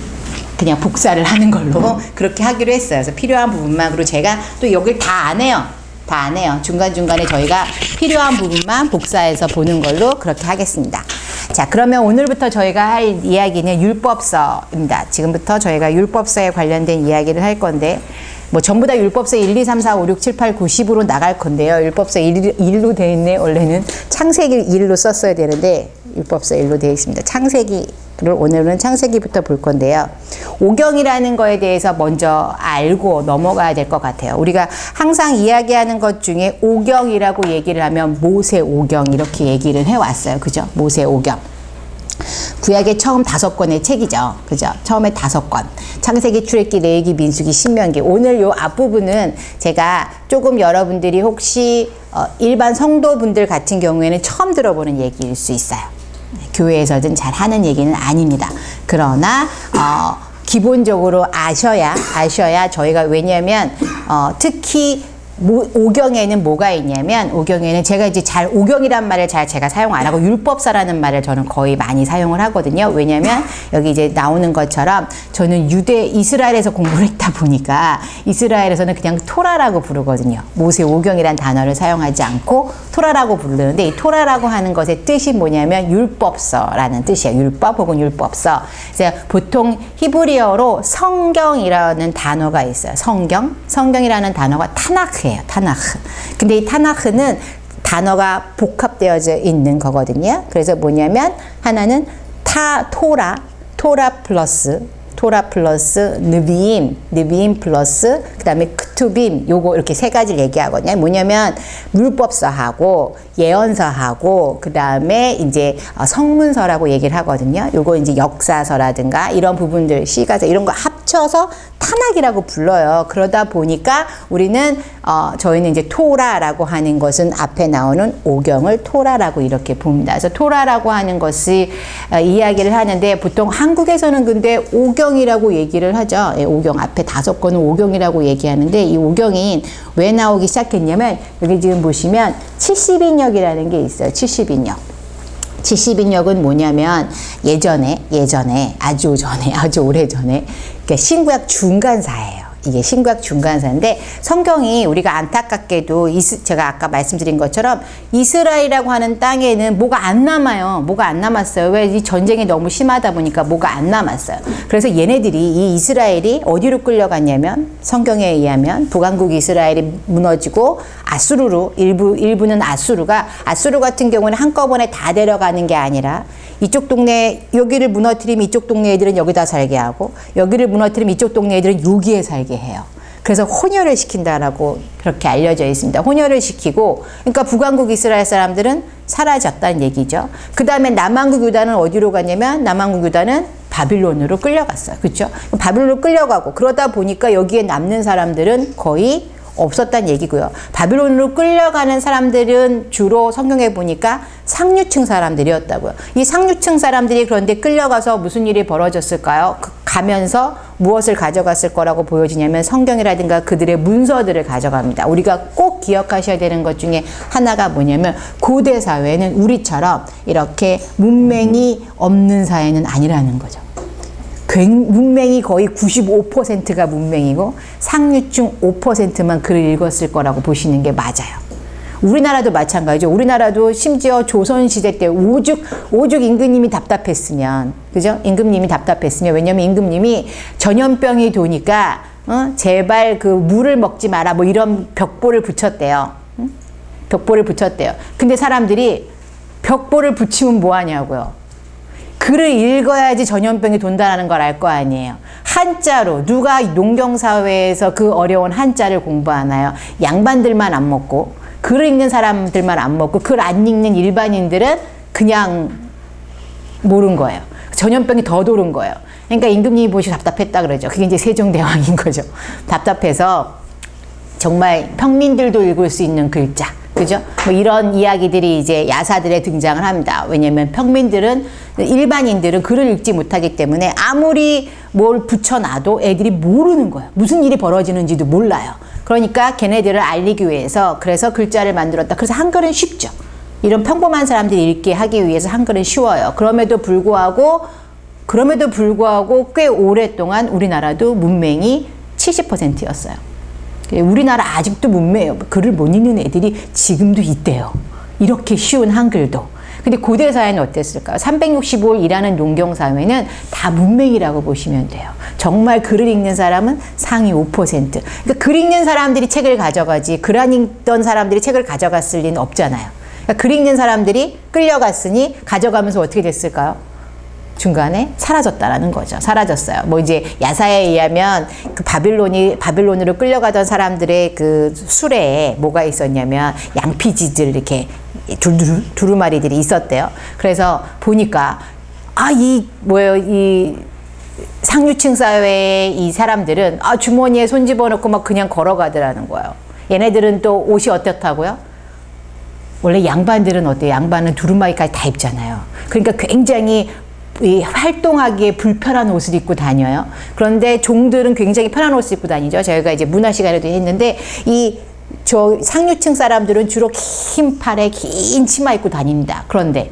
그냥 복사를 하는 걸로 그렇게 하기로 했어요. 그래서 필요한 부분만 그리고 제가 또 여길 다 안 해요. 다 안 해요. 중간중간에 저희가 필요한 부분만 복사해서 보는 걸로 그렇게 하겠습니다. 자, 그러면 오늘부터 저희가 할 이야기는 율법서입니다. 지금부터 저희가 율법서에 관련된 이야기를 할 건데 뭐 전부 다 율법서 1, 2, 3, 4, 5, 6, 7, 8, 9, 10으로 나갈 건데요. 율법서 1로 되어 있네. 원래는 창세기 1로 썼어야 되는데 율법서 1로 되어 있습니다. 창세기를 오늘은 창세기부터 볼 건데요. 오경이라는 거에 대해서 먼저 알고 넘어가야 될 것 같아요. 우리가 항상 이야기하는 것 중에 오경이라고 얘기를 하면 모세 오경 이렇게 얘기를 해왔어요. 그죠? 모세 오경. 구약의 처음 5권의 책이죠. 그죠? 처음에 5권. 창세기, 출애굽기, 레위기, 민수기, 신명기. 오늘 요 앞부분은 제가 조금 여러분들이 혹시 일반 성도분들 같은 경우에는 처음 들어보는 얘기일 수 있어요. 교회에서든 잘 하는 얘기는 아닙니다. 그러나 기본적으로 아셔야 저희가 왜냐면 특히 오경에는 뭐가 있냐면 오경에는 제가 이제 오경이란 말을 제가 사용 안 하고 율법서라는 말을 저는 거의 많이 사용을 하거든요. 왜냐면 여기 이제 나오는 것처럼 저는 이스라엘에서 공부를 했다 보니까 이스라엘에서는 그냥 토라라고 부르거든요. 모세 오경이란 단어를 사용하지 않고 토라라고 부르는데 이 토라라고 하는 것의 뜻이 뭐냐면 율법서라는 뜻이에요. 율법 혹은 율법서. 그래서 보통 히브리어로 성경이라는 단어가 있어요. 성경이라는 단어가 타나크예요. 타나크. 근데 이 타나크는 단어가 복합되어져 있는 거거든요. 그래서 뭐냐면 하나는 토라 플러스 느비임 플러스 그 다음에 크투빔 요거 이렇게 3가지를 얘기하거든요. 뭐냐면 율법서하고 예언서하고 그 다음에 이제 성문서라고 얘기를 하거든요. 요거 이제 역사서라든가 이런 부분들 시가서 이런 거 합쳐서 탄악이라고 불러요. 그러다 보니까 우리는 저희는 이제 토라라고 하는 것은 앞에 나오는 오경을 토라라고 이렇게 봅니다. 그래서 토라라고 하는 것이 이야기를 하는데 보통 한국에서는 근데 오경이라고 얘기를 하죠. 예, 오경 앞에 5권은 오경이라고 얘기하는데 이 오경이 왜 나오기 시작했냐면 여기 지금 보시면 70인역이라는 게 있어요. 70인역. 70인역은 뭐냐면 예전에 아주 오래전에 그러니까 신구약 중간사예요. 이게 신구약 중간사인데 성경이 우리가 안타깝게도 제가 아까 말씀드린 것처럼 이스라엘이라고 하는 땅에는 뭐가 안 남아요. 뭐가 안 남았어요. 왜? 이 전쟁이 너무 심하다 보니까 뭐가 안 남았어요. 그래서 얘네들이 이 이스라엘이 어디로 끌려갔냐면 성경에 의하면 북왕국 이스라엘이 무너지고 아수르로 일부는 아수르 같은 경우는 한꺼번에 다 데려가는 게 아니라 이쪽 동네 여기를 무너뜨리면 이쪽 동네 애들은 여기다 살게 하고 여기를 무너뜨리면 이쪽 동네 애들은 여기에 살게 해요. 그래서 혼혈을 시킨다라고 그렇게 알려져 있습니다. 혼혈을 시키고 그러니까 북왕국 이스라엘 사람들은 사라졌다는 얘기죠. 그 다음에 남왕국 유다는 어디로 갔냐면 남왕국 유다는 바빌론으로 끌려갔어요. 그렇죠? 바빌론으로 끌려가고 그러다 보니까 여기에 남는 사람들은 거의 없었다는 얘기고요. 바빌론으로 끌려가는 사람들은 주로 성경에 보니까 상류층 사람들이었다고요. 이 상류층 사람들이 그런데 끌려가서 무슨 일이 벌어졌을까요? 가면서 무엇을 가져갔을 거라고 보여지냐면 성경이라든가 그들의 문서들을 가져갑니다. 우리가 꼭 기억하셔야 되는 것 중에 하나가 뭐냐면 고대 사회는 우리처럼 이렇게 문맹이 없는 사회는 아니라는 거죠. 문맹이 거의 95%가 문맹이고 상류층 5%만 글을 읽었을 거라고 보시는 게 맞아요. 우리나라도 마찬가지죠. 우리나라도 심지어 조선시대 때 오죽 임금님이 답답했으면, 그죠? 임금님이 답답했으면, 왜냐면 임금님이 전염병이 도니까, 제발 그 물을 먹지 마라, 뭐 이런 벽보를 붙였대요. 벽보를 붙였대요. 근데 사람들이 벽보를 붙이면 뭐 하냐고요. 글을 읽어야지 전염병이 돈다는 걸 알 거 아니에요. 한자로 누가 농경사회에서 그 어려운 한자를 공부하나요? 양반들만 안 먹고 글을 읽는 사람들만 안 먹고 글 안 읽는 일반인들은 그냥 모른 거예요. 전염병이 더 도른 거예요. 그러니까 임금님이 보시고 답답했다 그러죠. 그게 이제 세종대왕인 거죠. 답답해서 정말 평민들도 읽을 수 있는 글자, 그죠? 뭐 이런 이야기들이 이제 야사들에 등장을 합니다. 왜냐면 평민들은, 일반인들은 글을 읽지 못하기 때문에 아무리 뭘 붙여놔도 애들이 모르는 거예요. 무슨 일이 벌어지는지도 몰라요. 그러니까 걔네들을 알리기 위해서 그래서 글자를 만들었다. 그래서 한글은 쉽죠. 이런 평범한 사람들이 읽게 하기 위해서 한글은 쉬워요. 그럼에도 불구하고 꽤 오랫동안 우리나라도 문맹이 70%였어요. 우리나라 아직도 문맹이에요. 글을 못 읽는 애들이 지금도 있대요. 이렇게 쉬운 한글도. 근데 고대 사회는 어땠을까요? 365일 일하는 농경사회는 다 문맹이라고 보시면 돼요. 정말 글을 읽는 사람은 상위 5%. 그러니까 글 읽는 사람들이 책을 가져가지 글 안 읽던 사람들이 책을 가져갔을 리는 없잖아요. 그러니까 글 읽는 사람들이 끌려갔으니 가져가면서 어떻게 됐을까요? 중간에 사라졌다라는 거죠. 사라졌어요. 뭐 이제 야사에 의하면 그 바빌론으로 끌려가던 사람들의 그 수레에 뭐가 있었냐면 양피지들 이렇게 두루마리들이 있었대요. 그래서 보니까 이 상류층 사회의 이 사람들은 주머니에 손 집어넣고 막 그냥 걸어가더라는 거예요. 얘네들은 또 옷이 어떻다고요? 원래 양반들은 어때요? 양반은 두루마리까지 다 입잖아요. 그러니까 굉장히 활동하기에 불편한 옷을 입고 다녀요. 그런데 종들은 굉장히 편한 옷을 입고 다니죠. 저희가 이제 문화 시간에도 했는데 저 상류층 사람들은 주로 긴 팔에 긴 치마 입고 다닙니다. 그런데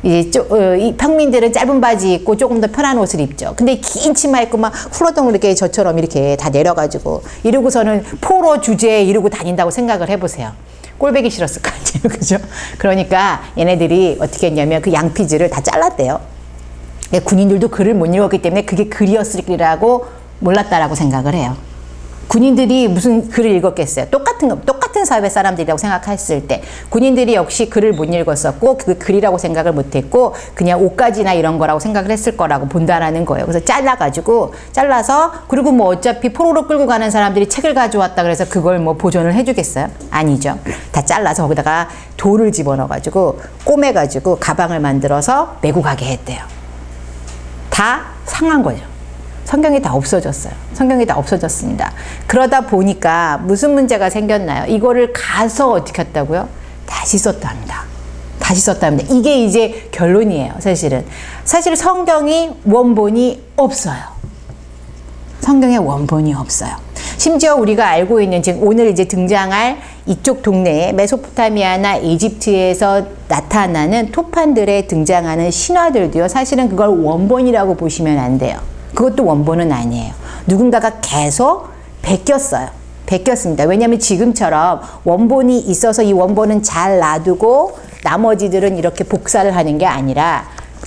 이제 이 평민들은 짧은 바지 입고 조금 더 편한 옷을 입죠. 근데 긴 치마 입고 막 훌러덩 이렇게 저처럼 이렇게 다 내려가지고 이러고서는 포로 주제에 이러고 다닌다고 생각을 해보세요. 꼴보기 싫었을 거 아니에요. 그죠? 그러니까 얘네들이 어떻게 했냐면 그 양피지를 다 잘랐대요. 군인들도 글을 못 읽었기 때문에 그게 글이었으리라고 몰랐다라고 생각을 해요. 군인들이 무슨 글을 읽었겠어요? 똑같은 사회 사람들이라고 생각했을 때 군인들이 역시 글을 못 읽었었고 그 글이라고 생각을 못했고 그냥 옷가지나 이런 거라고 생각을 했을 거라고 본다라는 거예요. 그래서 잘라서 그리고 뭐 어차피 포로로 끌고 가는 사람들이 책을 가져왔다 그래서 그걸 뭐 보존을 해주겠어요? 아니죠. 다 잘라서 거기다가 돌을 집어넣어가지고 꼬매가지고 가방을 만들어서 메고 가게 했대요. 다 상한 거죠. 성경이 다 없어졌어요. 성경이 다 없어졌습니다. 그러다 보니까 무슨 문제가 생겼나요? 이거를 가서 어떻게 했다고요? 다시 썼답니다. 다시 썼답니다. 이게 이제 결론이에요. 사실은 성경이 원본이 없어요. 성경에 원본이 없어요. 심지어 우리가 알고 있는 지금 오늘 이제 등장할 이쪽 동네에 메소포타미아나 이집트에서 나타나는 토판들에 등장하는 신화들도요. 사실은 그걸 원본이라고 보시면 안 돼요. 그것도 원본은 아니에요. 누군가가 계속 베꼈습니다. 왜냐하면 지금처럼 원본이 있어서 이 원본은 잘 놔두고 나머지들은 이렇게 복사를 하는 게 아니라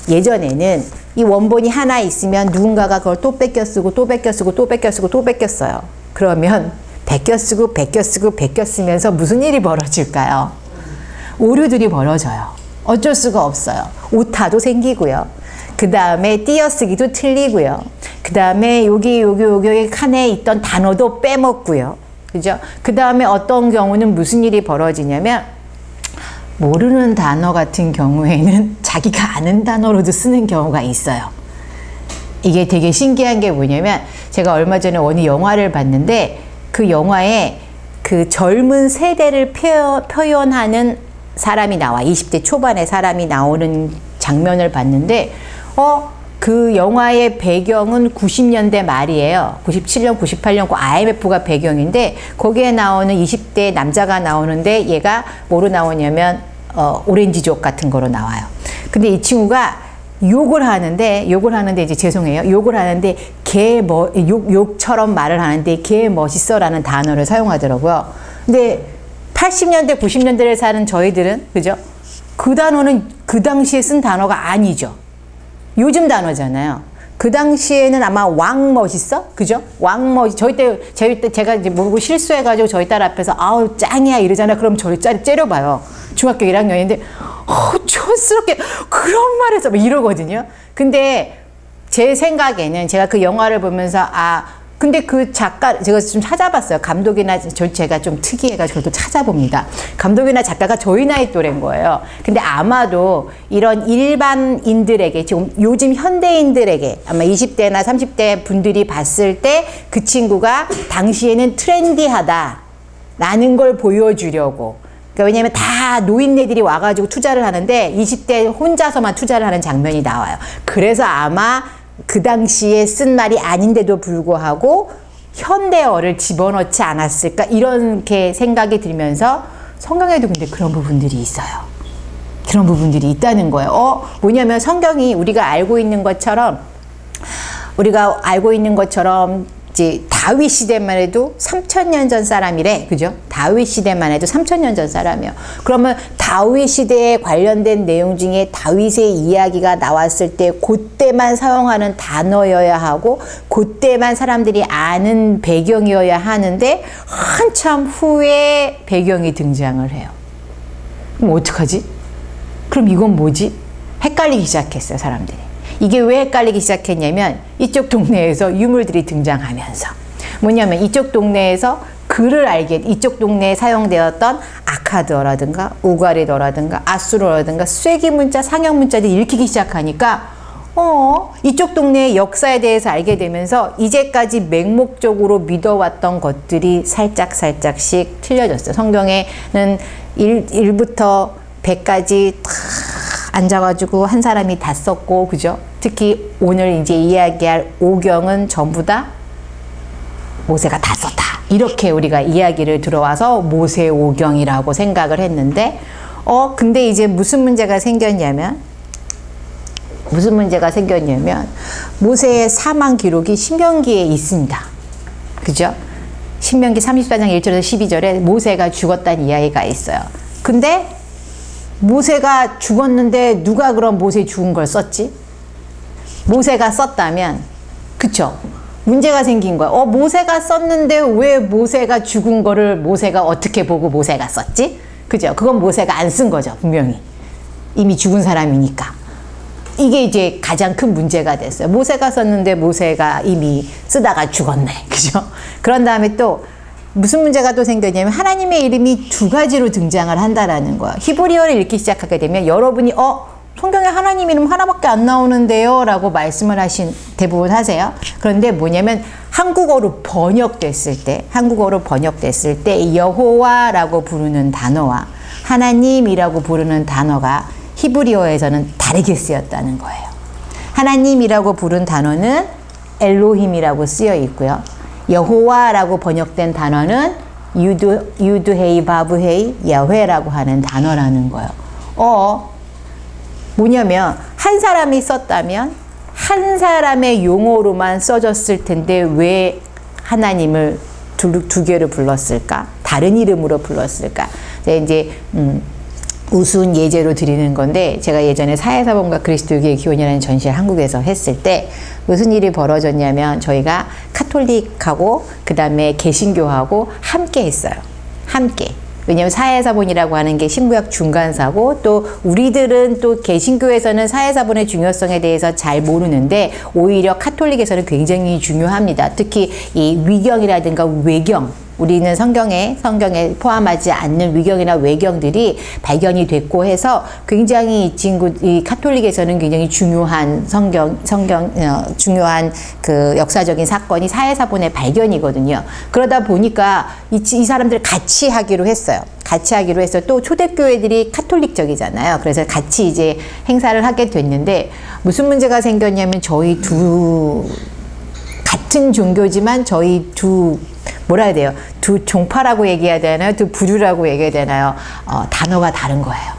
예전에는 이 원본이 하나 있으면 누군가가 그걸 또 뺏겨 쓰고 또 뺏겨 쓰고 또 뺏겨 쓰고 또 뺏겨 써요. 그러면 베껴 쓰면서 무슨 일이 벌어질까요? 오류들이 벌어져요. 어쩔 수가 없어요. 오타도 생기고요. 그 다음에 띄어쓰기도 틀리고요. 그 다음에 여기 칸에 있던 단어도 빼먹고요. 그죠? 그 다음에 어떤 경우는 무슨 일이 벌어지냐면 모르는 단어 같은 경우에는 자기가 아는 단어로도 쓰는 경우가 있어요. 이게 되게 신기한 게 뭐냐면 제가 얼마 전에 어느 영화를 봤는데 그 영화에 그 젊은 세대를 표현하는 사람이 나와. 20대 초반의 사람이 나오는 장면을 봤는데 그 영화의 배경은 90년대 말이에요. 97년, 98년 그 IMF가 배경인데 거기에 나오는 20대 남자가 나오는데 얘가 뭐로 나오냐면 오렌지족 같은 거로 나와요. 근데 이 친구가 욕을 하는데 이제 죄송해요. 욕을 하는데 욕처럼 말을 하는데 개 멋있어라는 단어를 사용하더라고요. 근데 80년대, 90년대를 사는 저희들은 그죠? 그 단어는 그 당시에 쓴 단어가 아니죠. 요즘 단어잖아요. 그 당시에는 아마 왕 멋있어? 그죠? 왕 멋, 저희 때 제가 이제 모르고 실수해가지고 저희 딸 앞에서 아우 짱이야 이러잖아요. 그럼 저를 째려봐요. 중학교 1학년인데 촌스럽게 그런 말을 써 이러거든요. 근데 제 생각에는 제가 그 영화를 보면서 근데 그 작가 제가 좀 찾아봤어요. 감독이나 제가 좀 특이해가지고 또 찾아봅니다. 감독이나 작가가 저희 나이 또래인 거예요. 근데 아마도 이런 일반인들에게 지금 요즘 현대인들에게 아마 20대나 30대 분들이 봤을 때 그 친구가 당시에는 트렌디하다라는 걸 보여주려고. 그러니까 왜냐면 다 노인네들이 와가지고 투자를 하는데 20대 혼자서만 투자를 하는 장면이 나와요. 그래서 아마 그 당시에 쓴 말이 아닌데도 불구하고 현대어를 집어넣지 않았을까 이렇게 생각이 들면서 성경에도 근데 그런 부분들이 있어요. 그런 부분들이 있다는 거예요. 뭐냐면 성경이 우리가 알고 있는 것처럼 이제 다윗 시대만 해도 3000년 전 사람이래. 그죠? 다윗 시대만 해도 3000년 전 사람이에요. 그러면 다윗 시대에 관련된 내용 중에 다윗의 이야기가 나왔을 때 그때만 사용하는 단어여야 하고 그때만 사람들이 아는 배경이어야 하는데 한참 후에 배경이 등장을 해요. 그럼 어떡하지? 그럼 이건 뭐지? 헷갈리기 시작했어요, 사람들이. 이게 왜 헷갈리기 시작했냐면 이쪽 동네에서 유물들이 등장하면서 뭐냐면 이쪽 동네에서 이쪽 동네에 사용되었던 아카드어라든가 우가리더라든가 아수르라든가 쐐기문자, 상형문자들이 읽히기 시작하니까 이쪽 동네의 역사에 대해서 알게 되면서 이제까지 맹목적으로 믿어왔던 것들이 살짝씩 틀려졌어요. 성경에는 1부터 100까지 다 앉아가지고 한 사람이 다 썼고, 그죠? 특히 오늘 이제 이야기할 오경은 전부 다 모세가 다 썼다. 이렇게 우리가 이야기를 들어와서 모세 오경이라고 생각을 했는데, 근데 이제 무슨 문제가 생겼냐면, 모세의 사망 기록이 신명기에 있습니다. 그죠? 신명기 34장 1절에서 12절에 모세가 죽었다는 이야기가 있어요. 근데 모세가 죽었는데 누가 그럼 모세 죽은 걸 썼지? 모세가 썼다면, 그쵸? 문제가 생긴 거야. 모세가 썼는데 왜 모세가 죽은 거를 모세가 어떻게 보고 모세가 썼지? 그죠? 그건 모세가 안 쓴 거죠, 분명히. 이미 죽은 사람이니까. 이게 이제 가장 큰 문제가 됐어요. 모세가 썼는데 모세가 이미 쓰다가 죽었네. 그죠? 그런 다음에 또 무슨 문제가 또 생겼냐면 하나님의 이름이 두 가지로 등장을 한다라는 거예요. 히브리어를 읽기 시작하게 되면 여러분이 성경에 하나님 이름 하나밖에 안 나오는데요 라고 말씀을 대부분 하세요. 그런데 뭐냐면 한국어로 번역됐을 때 여호와라고 부르는 단어와 하나님이라고 부르는 단어가 히브리어에서는 다르게 쓰였다는 거예요. 하나님이라고 부른 단어는 엘로힘이라고 쓰여 있고요. 여호와라고 번역된 단어는 유드헤이 바브헤이 야훼라고 하는 단어라는 거예요. 뭐냐면 한 사람이 썼다면 한 사람의 용어로만 써졌을 텐데 왜 하나님을 두 개로 불렀을까? 다른 이름으로 불렀을까? 이제 우스운 예제로 드리는 건데, 제가 예전에 사회사범과 그리스도교의 기원이라는 전시를 한국에서 했을 때 무슨 일이 벌어졌냐면 저희가 카톨릭하고 그 다음에 개신교하고 함께 했어요. 함께. 왜냐하면 사회사본이라고 하는 게 신구약 중간사고, 또 우리들은 또 개신교에서는 사회사본의 중요성에 대해서 잘 모르는데 오히려 카톨릭에서는 굉장히 중요합니다. 특히 이 위경이라든가 외경, 우리는 성경에 포함하지 않는 위경이나 외경들이 발견이 됐고 해서 굉장히 이 카톨릭에서는 굉장히 중요한 중요한 그 역사적인 사건이 사회사본의 발견이거든요. 그러다 보니까 이 사람들 같이 하기로 했어요. 같이 하기로 해서 또 초대교회들이 카톨릭적이잖아요. 그래서 같이 이제 행사를 하게 됐는데 무슨 문제가 생겼냐면 저희 같은 종교지만 저희 뭐라 해야 돼요? 두 종파라고 얘기해야 되나요? 두 부류라고 얘기해야 되나요? 단어가 다른 거예요.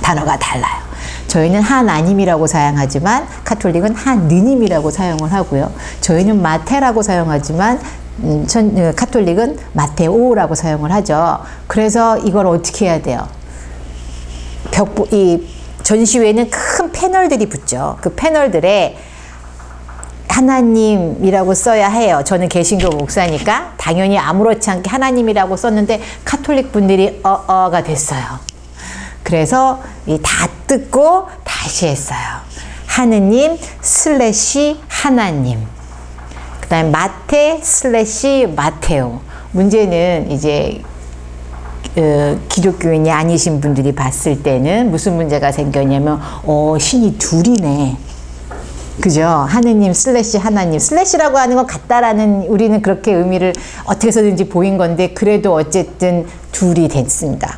단어가 달라요. 저희는 하나님이라고 사용하지만 카톨릭은 하느님이라고 사용을 하고요. 저희는 마테라고 사용하지만 카톨릭은 마테오라고 사용을 하죠. 그래서 이걸 어떻게 해야 돼요? 이 전시회에는 큰 패널들이 붙죠. 그 패널들에 하나님이라고 써야 해요. 저는 개신교 목사니까 당연히 아무렇지 않게 하나님이라고 썼는데 카톨릭 분들이 가 됐어요. 그래서 다 뜯고 다시 했어요. 하느님 / 하나님. 그 다음에 마테 / 마테오. 문제는 이제 기독교인이 아니신 분들이 봤을 때는 무슨 문제가 생겼냐면 신이 둘이네. 그죠? 하느님 / 하나님. 슬래시라고 하는 건 같다라는 우리는 그렇게 의미를 어떻게 해서든지 보인 건데 그래도 어쨌든 둘이 됐습니다.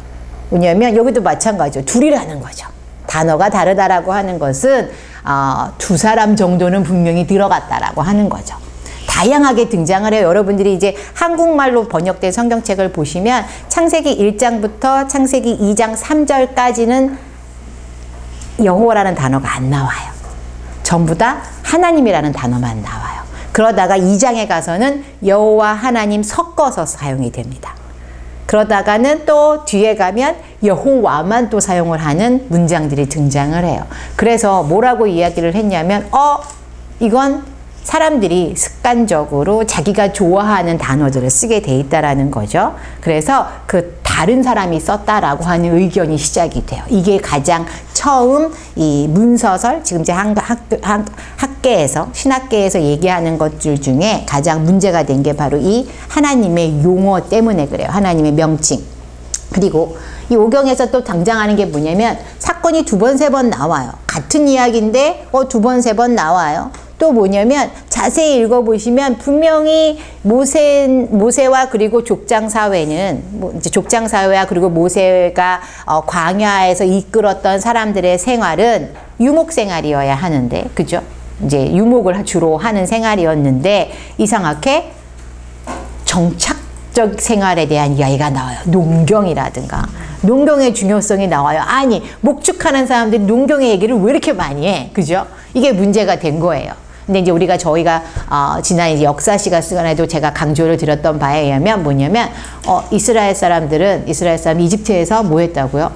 왜냐하면 여기도 마찬가지죠. 둘이라는 거죠. 단어가 다르다라고 하는 것은 두 사람 정도는 분명히 들어갔다라고 하는 거죠. 다양하게 등장을 해요. 여러분들이 이제 한국말로 번역된 성경책을 보시면 창세기 1장부터 창세기 2장 3절까지는 여호와라는 단어가 안 나와요. 전부 다 하나님이라는 단어만 나와요. 그러다가 2장에 가서는 여호와 하나님 섞어서 사용이 됩니다. 그러다가는 또 뒤에 가면 여호와만 또 사용을 하는 문장들이 등장을 해요. 그래서 뭐라고 이야기를 했냐면 이건 사람들이 습관적으로 자기가 좋아하는 단어들을 쓰게 돼 있다라는 거죠. 그래서 그 다른 사람이 썼다라고 하는 의견이 시작이 돼요. 이게 가장 처음 이 문서설, 지금 이제 학계에서, 신학계에서 얘기하는 것들 중에 가장 문제가 된 게 바로 이 하나님의 용어 때문에 그래요. 하나님의 명칭. 그리고 이 오경에서 또 등장하는 게 뭐냐면 사건이 2번, 3번 나와요. 같은 이야기인데 2번, 3번 나와요. 또 뭐냐면 자세히 읽어보시면 분명히 모세와 그리고 족장사회는 이제 족장사회와 그리고 모세가 광야에서 이끌었던 사람들의 생활은 유목생활이어야 하는데, 그죠? 이제 유목을 주로 하는 생활이었는데 이상하게 정착적 생활에 대한 이야기가 나와요. 농경이라든가 농경의 중요성이 나와요. 아니, 목축하는 사람들이 농경의 얘기를 왜 이렇게 많이 해? 그죠? 이게 문제가 된 거예요. 근데 이제 저희가 지난 이제 역사 시간에도 제가 강조를 드렸던 바에 의하면 뭐냐면 이스라엘 사람 이집트에서 뭐 했다고요?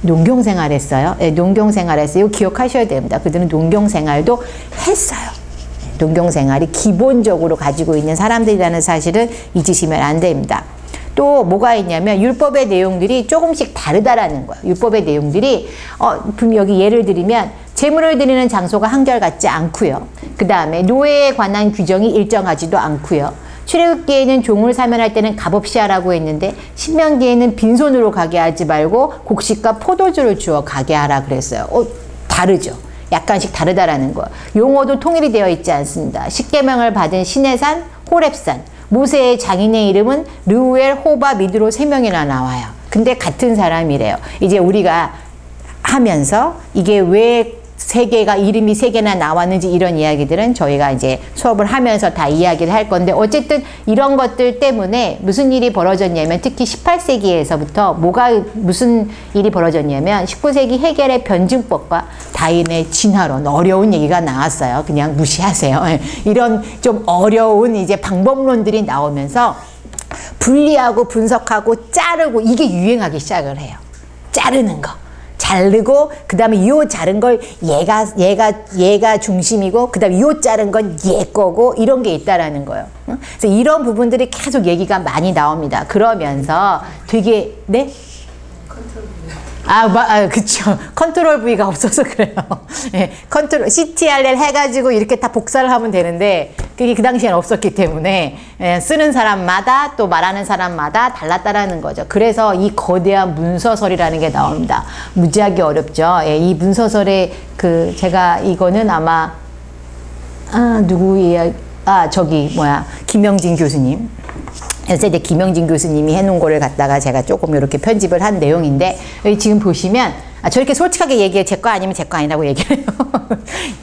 농경 생활했어요. 네, 농경 생활했어요. 이거 기억하셔야 됩니다. 그들은 농경 생활도 했어요. 농경 생활이 기본적으로 가지고 있는 사람들이라는 사실은 잊으시면 안 됩니다. 또 뭐가 있냐면 율법의 내용들이 조금씩 다르다라는 거예요. 율법의 내용들이 여기 예를 들면 제물을 드리는 장소가 한결같지 않고요. 그 다음에 노예에 관한 규정이 일정하지도 않고요. 출애굽기에는 종을 사면할 때는 값없이 하라고 했는데 신명기에는 빈손으로 가게 하지 말고 곡식과 포도주를 주어 가게 하라 그랬어요. 다르죠. 약간씩 다르다라는 거예요. 용어도 통일이 되어 있지 않습니다. 십계명을 받은 시내산, 호렙산, 모세의 장인의 이름은 르우엘, 호바, 미드로 3명이나 나와요. 근데 같은 사람이래요. 이제 우리가 하면서 이게 왜 이름이 3개나 나왔는지 이런 이야기들은 저희가 이제 수업을 하면서 다 이야기를 할 건데 어쨌든 이런 것들 때문에 무슨 일이 벌어졌냐면 특히 18세기에서부터 무슨 일이 벌어졌냐면 19세기 해겔의 변증법과 다윈의 진화론, 어려운 얘기가 나왔어요. 그냥 무시하세요. 이런 좀 어려운 이제 방법론들이 나오면서 분리하고 분석하고 자르고 이게 유행하기 시작을 해요. 자르는 거. 자르고 그 다음에 이 자른 걸 얘가 중심이고 그 다음에 이 자른 건 얘 거고 이런 게 있다라는 거예요. 그래서 이런 부분들이 계속 얘기가 많이 나옵니다. 그러면서 되게 그쵸. 컨트롤 V가 없어서 그래요. 예, 컨트롤, CTRL 해가지고 이렇게 다 복사를 하면 되는데, 그게 그 당시엔 없었기 때문에, 예, 쓰는 사람마다 또 말하는 사람마다 달랐다라는 거죠. 그래서 이 거대한 문서설이라는 게 나옵니다. 무지하게 어렵죠. 예, 이 문서설의 제가 이거는 아마, 김영진 교수님. 연세대 김영진 교수님이 해놓은 거를 갖다가 제가 조금 이렇게 편집을 한 내용인데, 여기 지금 보시면, 저렇게 솔직하게 얘기해. 제 거 아니면 제 거 아니라고 얘기해요.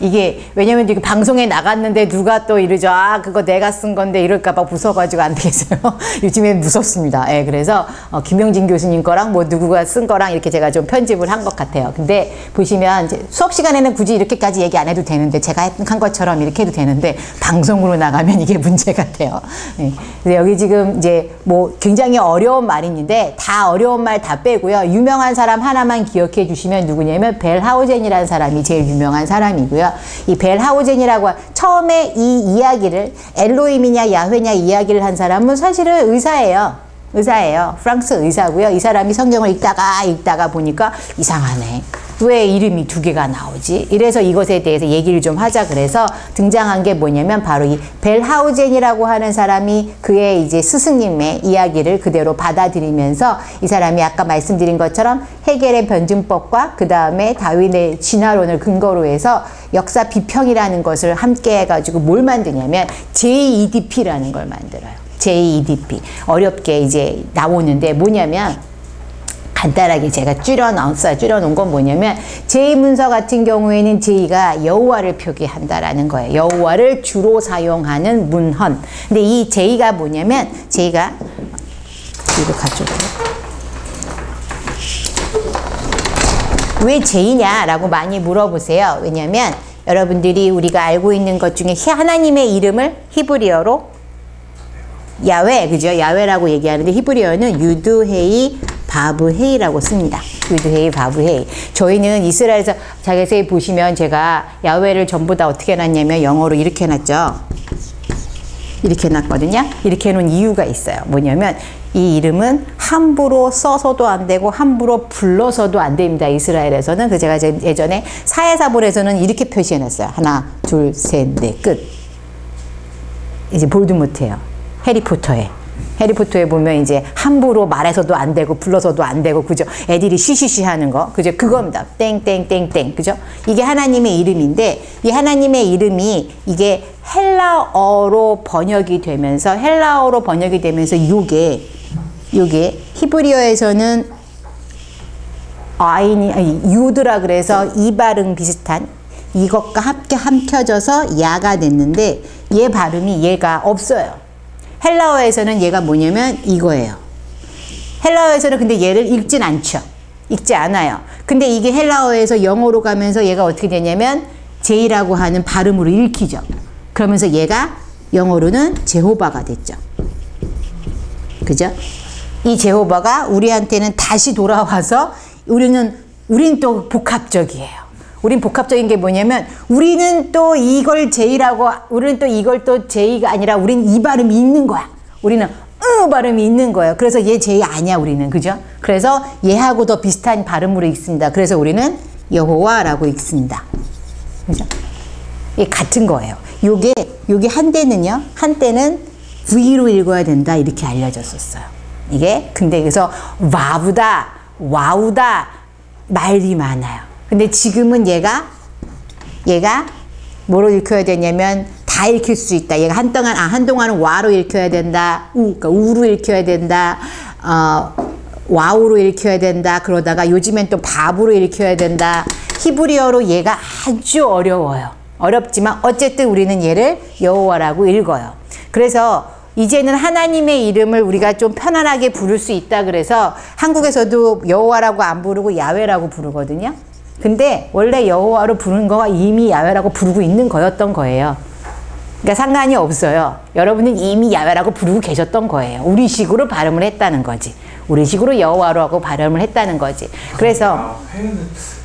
이게, 왜냐면 지금 방송에 나갔는데 누가 또 이러죠. 그거 내가 쓴 건데 이럴까봐 무서워가지고 안 되겠어요. 요즘엔 무섭습니다. 예, 그래서, 김영진 교수님 거랑 뭐 누구가 쓴 거랑 이렇게 제가 좀 편집을 한 것 같아요. 근데 보시면 이제 수업 시간에는 굳이 이렇게까지 얘기 안 해도 되는데, 제가 한 것처럼 이렇게 해도 되는데, 방송으로 나가면 이게 문제가 돼요. 예. 근데 여기 지금 이제 뭐 굉장히 어려운 말이 있는데, 다 어려운 말 다 빼고요. 유명한 사람 하나만 기억해 주시면 누구냐면 벨하우젠이라는 사람이 제일 유명한 사람이고요. 이 벨하우젠이라고 처음에 이 이야기를 엘로힘이냐 야훼냐 이야기를 한 사람은 사실은 의사예요. 프랑스 의사고요. 이 사람이 성경을 읽다가 보니까 이상하네. 왜 이름이 두 개가 나오지? 이래서 이것에 대해서 얘기를 좀 하자 그래서 등장한 게 뭐냐면 바로 이 벨하우젠이라고 하는 사람이 그의 이제 스승님의 이야기를 그대로 받아들이면서 이 사람이 아까 말씀드린 것처럼 헤겔의 변증법과 그 다음에 다윈의 진화론을 근거로 해서 역사 비평이라는 것을 함께 해가지고 뭘 만드냐면 JEDP라는 걸 만들어요. JEDP. 어렵게 이제 나오는데 뭐냐면 간단하게 제가 줄여놓은 건 뭐냐면 제2문서 같은 경우에는 제2가 여호와를 표기한다라는 거예요. 여호와를 주로 사용하는 문헌. 근데 이 제2가 뭐냐면 제2가 이거 가져올게요. 왜 제2냐라고 많이 물어보세요. 왜냐면 여러분들이 우리가 알고 있는 것 중에 하나님의 이름을 히브리어로 야훼, 그죠? 야훼라고 얘기하는데 히브리어는 유드헤이 바브헤이라고 씁니다. 유드헤이 바브헤이. 저희는 이스라엘에서 자세히 보시면 제가 야훼를 전부 다 어떻게 해놨냐면 영어로 이렇게 해놨죠. 이렇게 해놨거든요. 이렇게 해놓은 이유가 있어요. 뭐냐면 이 이름은 함부로 써서도 안 되고 함부로 불러서도 안 됩니다. 이스라엘에서는. 그 제가 예전에 사회사본에서는 이렇게 표시해놨어요. 하나, 둘, 셋, 넷, 끝. 이제 볼드모트예요. 해리포터에 보면 이제 함부로 말해서도 안 되고 불러서도 안 되고 그죠? 애들이 쉬쉬쉬 하는 거 그죠? 그겁니다. 땡땡땡땡 그죠? 이게 하나님의 이름인데 이 하나님의 이름이 이게 헬라어로 번역이 되면서 요게 히브리어에서는 유드라 그래서 이 발음 비슷한 이것과 함께 함켜져서 야가 됐는데 얘 발음이 얘가 없어요. 헬라어에서는 얘가 뭐냐면 이거예요. 헬라어에서는 근데 얘를 읽진 않죠. 읽지 않아요. 근데 이게 헬라어에서 영어로 가면서 얘가 어떻게 되냐면 제이라고 하는 발음으로 읽히죠. 그러면서 얘가 영어로는 제호바가 됐죠. 그죠? 이 제호바가 우리한테는 다시 돌아와서 우리는 또 복합적이에요. 우린 복합적인 게 뭐냐면 우리는 또 이걸 제이라고 우리는 또 이걸 또 제이가 아니라 우린 이 발음이 있는 거야. 우리는 발음이 있는 거예요. 그래서 얘 제이 아니야 우리는. 그죠? 그래서 얘하고 더 비슷한 발음으로 읽습니다. 그래서 우리는 여호와라고 읽습니다. 그죠? 이게 같은 거예요. 요게 한때는 V로 읽어야 된다 이렇게 알려졌었어요. 이게 근데 그래서 와우다 말이 많아요. 근데 지금은 얘가 뭐로 읽혀야 되냐면 다 읽힐 수 있다. 얘가 한동안은 와로 읽혀야 된다. 그러니까 우로 읽혀야 된다. 와우로 읽혀야 된다. 그러다가 요즘엔 또 바브로 읽혀야 된다. 히브리어로 얘가 아주 어려워요. 어렵지만 어쨌든 우리는 얘를 여호와라고 읽어요. 그래서 이제는 하나님의 이름을 우리가 좀 편안하게 부를 수 있다 그래서 한국에서도 여호와라고 안 부르고 야훼라고 부르거든요. 근데 원래 여호와로 부르는 거가 이미 야훼라고 부르고 있는 거였던 거예요. 그러니까 상관이 없어요. 여러분은 이미 야훼라고 부르고 계셨던 거예요. 우리식으로 발음을 했다는 거지. 우리식으로 여호와라고 발음을 했다는 거지. 그래서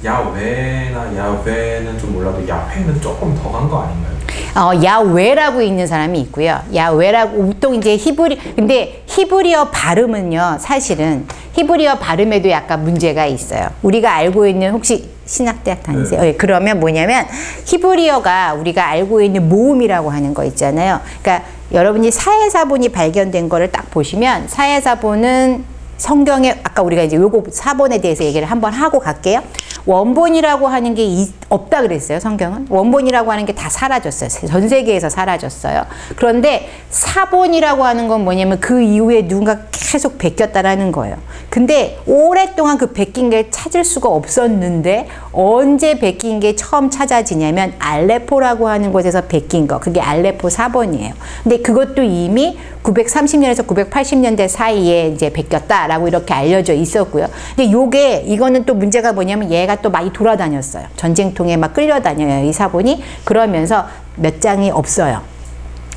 야훼는 좀 몰라도 야훼는 조금 더 간 거 아닌가요? 야외라고 읽는 사람이 있고요. 야외라고 보통 이제 근데 히브리어 발음은요, 사실은 히브리어 발음에도 약간 문제가 있어요. 우리가 알고 있는, 혹시 신학대학 다니세요? 네. 그러면 뭐냐면 히브리어가 우리가 알고 있는 모음이라고 하는 거 있잖아요. 그러니까 여러분이 사해사본이 발견된 거를 딱 보시면, 사해사본은 성경에 아까 우리가 이제 요거 사본에 대해서 얘기를 한번 하고 갈게요. 원본이라고 하는 게 없다 그랬어요, 성경은. 원본이라고 하는 게 다 사라졌어요. 전 세계에서 사라졌어요. 그런데 사본이라고 하는 건 뭐냐면 그 이후에 누군가 계속 베꼈다라는 거예요. 근데 오랫동안 그 베낀 게 찾을 수가 없었는데 언제 베낀 게 처음 찾아지냐면 알레포라고 하는 곳에서 베낀 거. 그게 알레포 사본이에요. 근데 그것도 이미 930년에서 980년대 사이에 이제 베꼈다라고 이렇게 알려져 있었고요. 근데 이거는 또 문제가 뭐냐면 얘가 또 많이 돌아다녔어요. 전쟁통에 막 끌려다녀요, 이 사본이. 그러면서 몇 장이 없어요.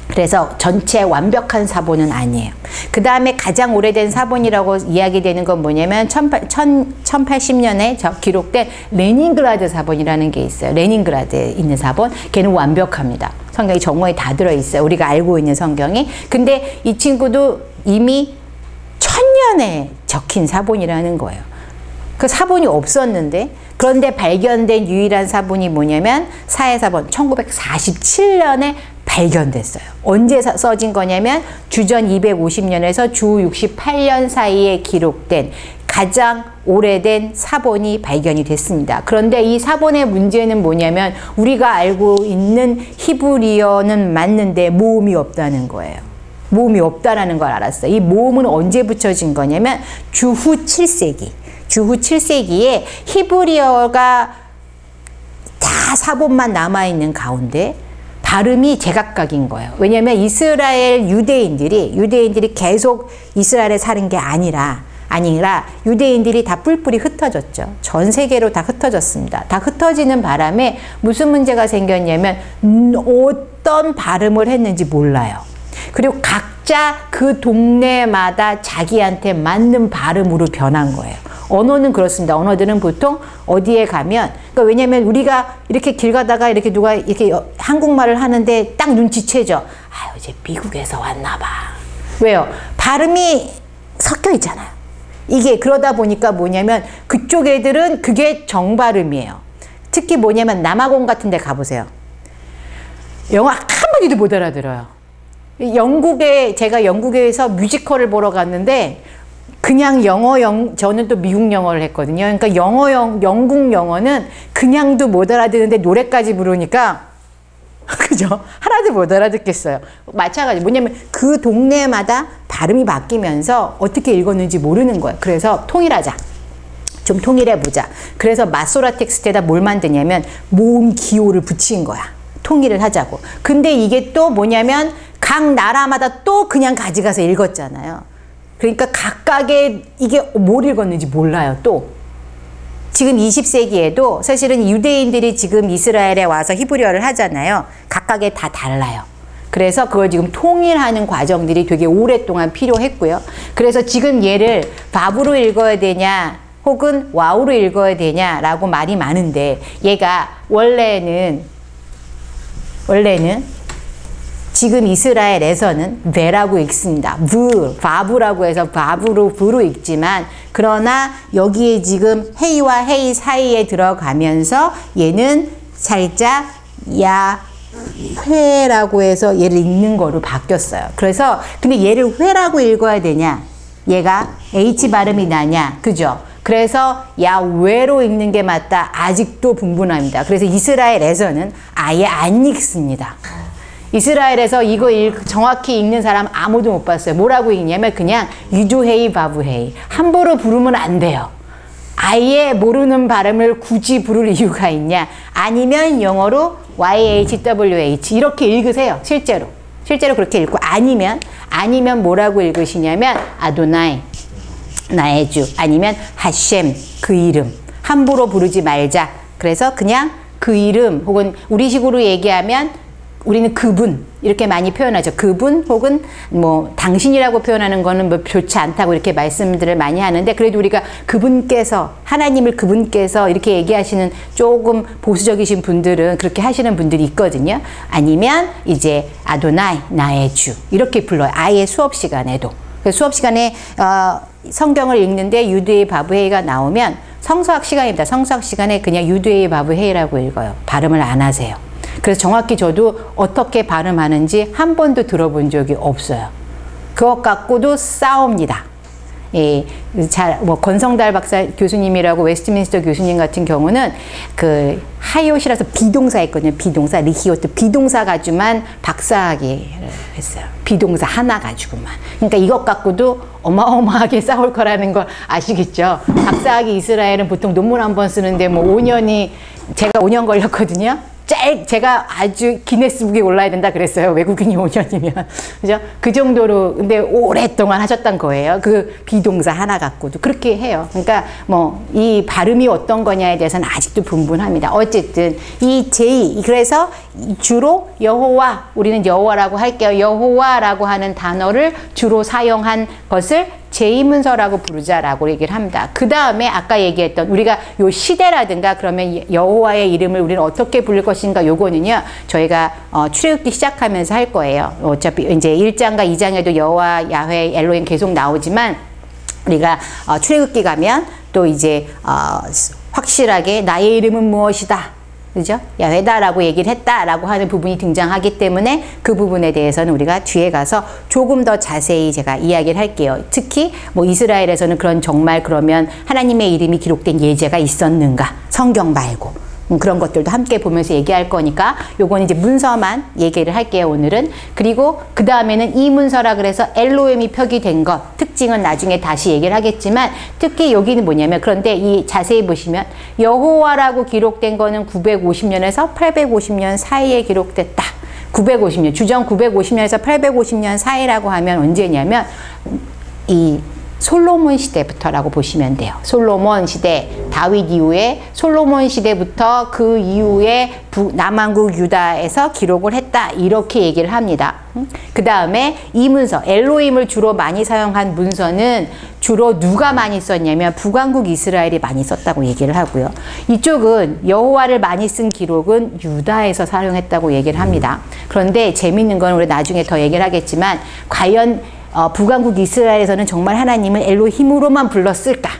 그래서 전체 완벽한 사본은 아니에요. 그 다음에 가장 오래된 사본이라고 이야기되는 건 뭐냐면 1080년에 기록된 레닌그라드 사본이라는 게 있어요. 레닌그라드에 있는 사본. 걔는 완벽합니다. 성경이 정원에 다 들어있어요. 우리가 알고 있는 성경이. 근데 이 친구도 이미 1000년에 적힌 사본이라는 거예요. 그 사본이 없었는데, 그런데 발견된 유일한 사본이 뭐냐면 사해사본 1947년에 발견됐어요. 언제 써진 거냐면 주전 250년에서 주 68년 사이에 기록된 가장 오래된 사본이 발견이 됐습니다. 그런데 이 사본의 문제는 뭐냐면 우리가 알고 있는 히브리어는 맞는데 모음이 없다는 거예요. 모음이 없다라는 걸 알았어요. 이 모음은 언제 붙여진 거냐면 주후 7세기. 주후 7세기에 히브리어가 다 사본만 남아있는 가운데 발음이 제각각인 거예요. 왜냐하면 이스라엘 유대인들이 계속 이스라엘에 사는 게 아니라 유대인들이 다 뿔뿔이 흩어졌죠. 전 세계로 다 흩어졌습니다. 다 흩어지는 바람에 무슨 문제가 생겼냐면 어떤 발음을 했는지 몰라요. 그리고 각자 그 동네마다 자기한테 맞는 발음으로 변한 거예요. 언어는 그렇습니다. 언어들은 보통 어디에 가면, 그러니까 왜냐면 우리가 이렇게 길 가다가 이렇게 누가 이렇게 한국말을 하는데 딱 눈치채죠. 아유, 이제 미국에서 왔나 봐. 왜요? 발음이 섞여 있잖아요. 이게 그러다 보니까 뭐냐면 그쪽 애들은 그게 정발음이에요. 특히 뭐냐면 남아공 같은 데 가보세요. 영어 한마디도 못 알아들어요. 제가 영국에서 뮤지컬을 보러 갔는데 그냥 저는 또 미국 영어를 했거든요. 그러니까 영국 영어는 그냥도 못 알아듣는데 노래까지 부르니까, 그죠? 하나도 못 알아듣겠어요. 마찬가지. 뭐냐면 그 동네마다 발음이 바뀌면서 어떻게 읽었는지 모르는 거예요. 그래서 통일하자. 좀 통일해보자. 그래서 마소라 텍스트에다 뭘 만드냐면 모음 기호를 붙인 거야. 통일을 하자고. 근데 이게 또 뭐냐면 각 나라마다 또 그냥 가져가서 읽었잖아요. 그러니까 각각의 이게 뭘 읽었는지 몰라요, 또. 지금 20세기에도 사실은 유대인들이 지금 이스라엘에 와서 히브리어를 하잖아요. 각각의 다 달라요. 그래서 그걸 지금 통일하는 과정들이 되게 오랫동안 필요했고요. 그래서 지금 얘를 바브로 읽어야 되냐 혹은 와우로 읽어야 되냐라고 말이 많은데, 얘가 원래는 지금 이스라엘에서는 베라고 읽습니다. 바브라고 해서 부로 읽지만, 그러나 여기에 지금 헤이와 헤이 사이에 들어가면서 얘는 살짝 야회라고 해서 얘를 읽는 거로 바뀌었어요. 그래서 근데 얘를 회라고 읽어야 되냐, 얘가 H 발음이 나냐, 그죠? 그래서 야외로 읽는 게 맞다. 아직도 분분합니다. 그래서 이스라엘에서는 아예 안 읽습니다. 이스라엘에서 이거 정확히 읽는 사람 아무도 못 봤어요. 뭐라고 읽냐면 그냥 유두헤이 바브헤이. 함부로 부르면 안 돼요. 아예 모르는 발음을 굳이 부를 이유가 있냐. 아니면 영어로 YHWH 이렇게 읽으세요. 실제로 그렇게 읽고, 아니면 뭐라고 읽으시냐면 아도나이, 나의 주, 아니면 하셴, 그 이름. 함부로 부르지 말자. 그래서 그냥 그 이름, 혹은 우리식으로 얘기하면 우리는 그분 이렇게 많이 표현하죠. 그분 혹은 뭐 당신이라고 표현하는 거는 뭐 좋지 않다고 이렇게 말씀들을 많이 하는데, 그래도 우리가 그분께서, 하나님을 그분께서 이렇게 얘기하시는 조금 보수적이신 분들은 그렇게 하시는 분들이 있거든요. 아니면 이제 아도나이, 나의 주, 이렇게 불러요. 아예 수업 시간에도. 수업 시간에 성경을 읽는데 유드의 바브헤이가 나오면 성서학 시간입니다. 성서학 시간에 그냥 유드의 바브헤이라고 읽어요. 발음을 안 하세요. 그래서 정확히 저도 어떻게 발음하는지 한 번도 들어본 적이 없어요. 그것 갖고도 싸웁니다. 예, 뭐 권성달 박사 교수님이라고 웨스트민스터 교수님 같은 경우는 그 하이옷이라서 비동사 했거든요. 비동사, 리히오트, 비동사 가지고만 박사학위를 했어요. 비동사 하나 가지고만. 그러니까 이것 갖고도 어마어마하게 싸울 거라는 걸 아시겠죠? 박사학위 이스라엘은 보통 논문 한 번 쓰는데 뭐 5년이, 제가 5년 걸렸거든요. 제가 아주 기네스북에 올라야 된다 그랬어요. 외국인이 5년이면. 그죠? 그 정도로, 근데 오랫동안 하셨던 거예요. 그 비동사 하나 갖고도. 그렇게 해요. 그러니까 뭐, 이 발음이 어떤 거냐에 대해서는 아직도 분분합니다. 어쨌든, 이 제2, 그래서 주로 여호와, 우리는 여호와라고 할게요. 여호와라고 하는 단어를 주로 사용한 것을 제2문서라고 부르자라고 얘기를 합니다. 그 다음에 아까 얘기했던 우리가 요 시대라든가 그러면 여호와의 이름을 우리는 어떻게 부를 것인가, 요거는요 저희가 출애굽기 시작하면서 할 거예요. 어차피 이제 1장과 2장에도 여호와, 야훼, 엘로힘 계속 나오지만 우리가 출애굽기 가면 또 이제 확실하게 나의 이름은 무엇이다, 그죠? 야훼다라고 얘기를 했다라고 하는 부분이 등장하기 때문에 그 부분에 대해서는 우리가 뒤에 가서 조금 더 자세히 제가 이야기를 할게요. 특히 뭐 이스라엘에서는 그런, 정말 그러면 하나님의 이름이 기록된 예제가 있었는가? 성경 말고. 그런 것들도 함께 보면서 얘기할 거니까 요건 이제 문서만 얘기를 할게요, 오늘은. 그리고 그 다음에는 이 문서라 그래서 엘로힘이 표기된 것, 특징은 나중에 다시 얘기를 하겠지만, 특히 여기는 뭐냐면, 그런데 이 자세히 보시면 여호와라고 기록된 거는 950년에서 850년 사이에 기록됐다. 950년, 주전 950년에서 850년 사이라고 하면 언제냐면 이 솔로몬 시대부터라고 보시면 돼요. 솔로몬 시대, 다윗 이후에 솔로몬 시대부터 그 이후에 남왕국 유다에서 기록을 했다, 이렇게 얘기를 합니다. 그 다음에 이 문서, 엘로힘을 주로 많이 사용한 문서는 주로 누가 많이 썼냐면 북왕국 이스라엘이 많이 썼다고 얘기를 하고요. 이쪽은 여호와를 많이 쓴 기록은 유다에서 사용했다고 얘기를 합니다. 그런데 재밌는 건 우리 나중에 더 얘기를 하겠지만, 과연 북왕국 이스라엘에서는 정말 하나님을 엘로힘으로만 불렀을까?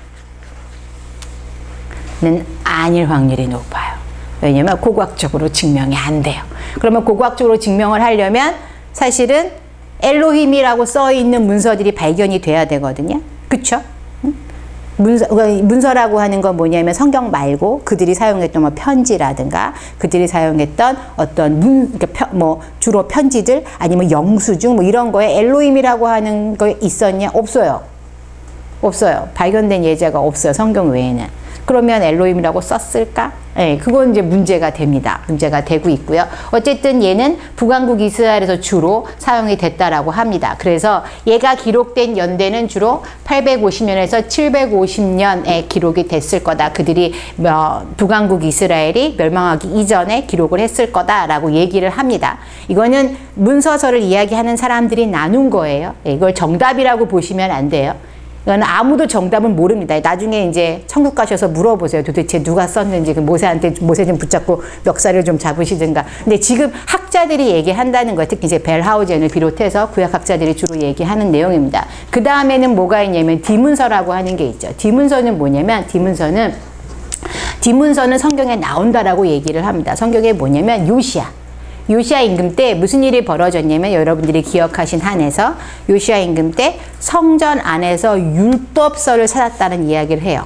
는 아닐 확률이 높아요. 왜냐면 고고학적으로 증명이 안 돼요. 그러면 고고학적으로 증명을 하려면 사실은 엘로힘이라고 써있는 문서들이 발견이 돼야 되거든요. 그쵸? 문서라고 하는 건 뭐냐면 성경 말고 그들이 사용했던 뭐 편지라든가 그들이 사용했던 어떤 주로 편지들 아니면 영수증 뭐 이런 거에 엘로힘이라고 하는 거 있었냐? 없어요. 없어요. 발견된 예제가 없어요. 성경 외에는. 그러면 엘로힘이라고 썼을까? 네, 그건 이제 문제가 됩니다. 문제가 되고 있고요. 어쨌든 얘는 북왕국 이스라엘에서 주로 사용이 됐다라고 합니다. 그래서 얘가 기록된 연대는 주로 850년에서 750년에 기록이 됐을 거다. 그들이 북왕국 이스라엘이 멸망하기 이전에 기록을 했을 거다라고 얘기를 합니다. 이거는 문서서를 이야기하는 사람들이 나눈 거예요. 이걸 정답이라고 보시면 안 돼요. 이건 아무도 정답은 모릅니다. 나중에 이제 천국 가셔서 물어보세요. 도대체 누가 썼는지. 모세 좀 붙잡고 멱살을 좀 잡으시든가. 근데 지금 학자들이 얘기한다는 거예요. 특히 이제 벨하우젠을 비롯해서 구약학자들이 주로 얘기하는 내용입니다. 그 다음에는 뭐가 있냐면 디문서라고 하는 게 있죠. 디문서는 뭐냐면 디문서는 성경에 나온다라고 얘기를 합니다. 성경에 뭐냐면 요시야 임금 때 무슨 일이 벌어졌냐면, 여러분들이 기억하신 한에서 요시야 임금 때 성전 안에서 율법서를 찾았다는 이야기를 해요.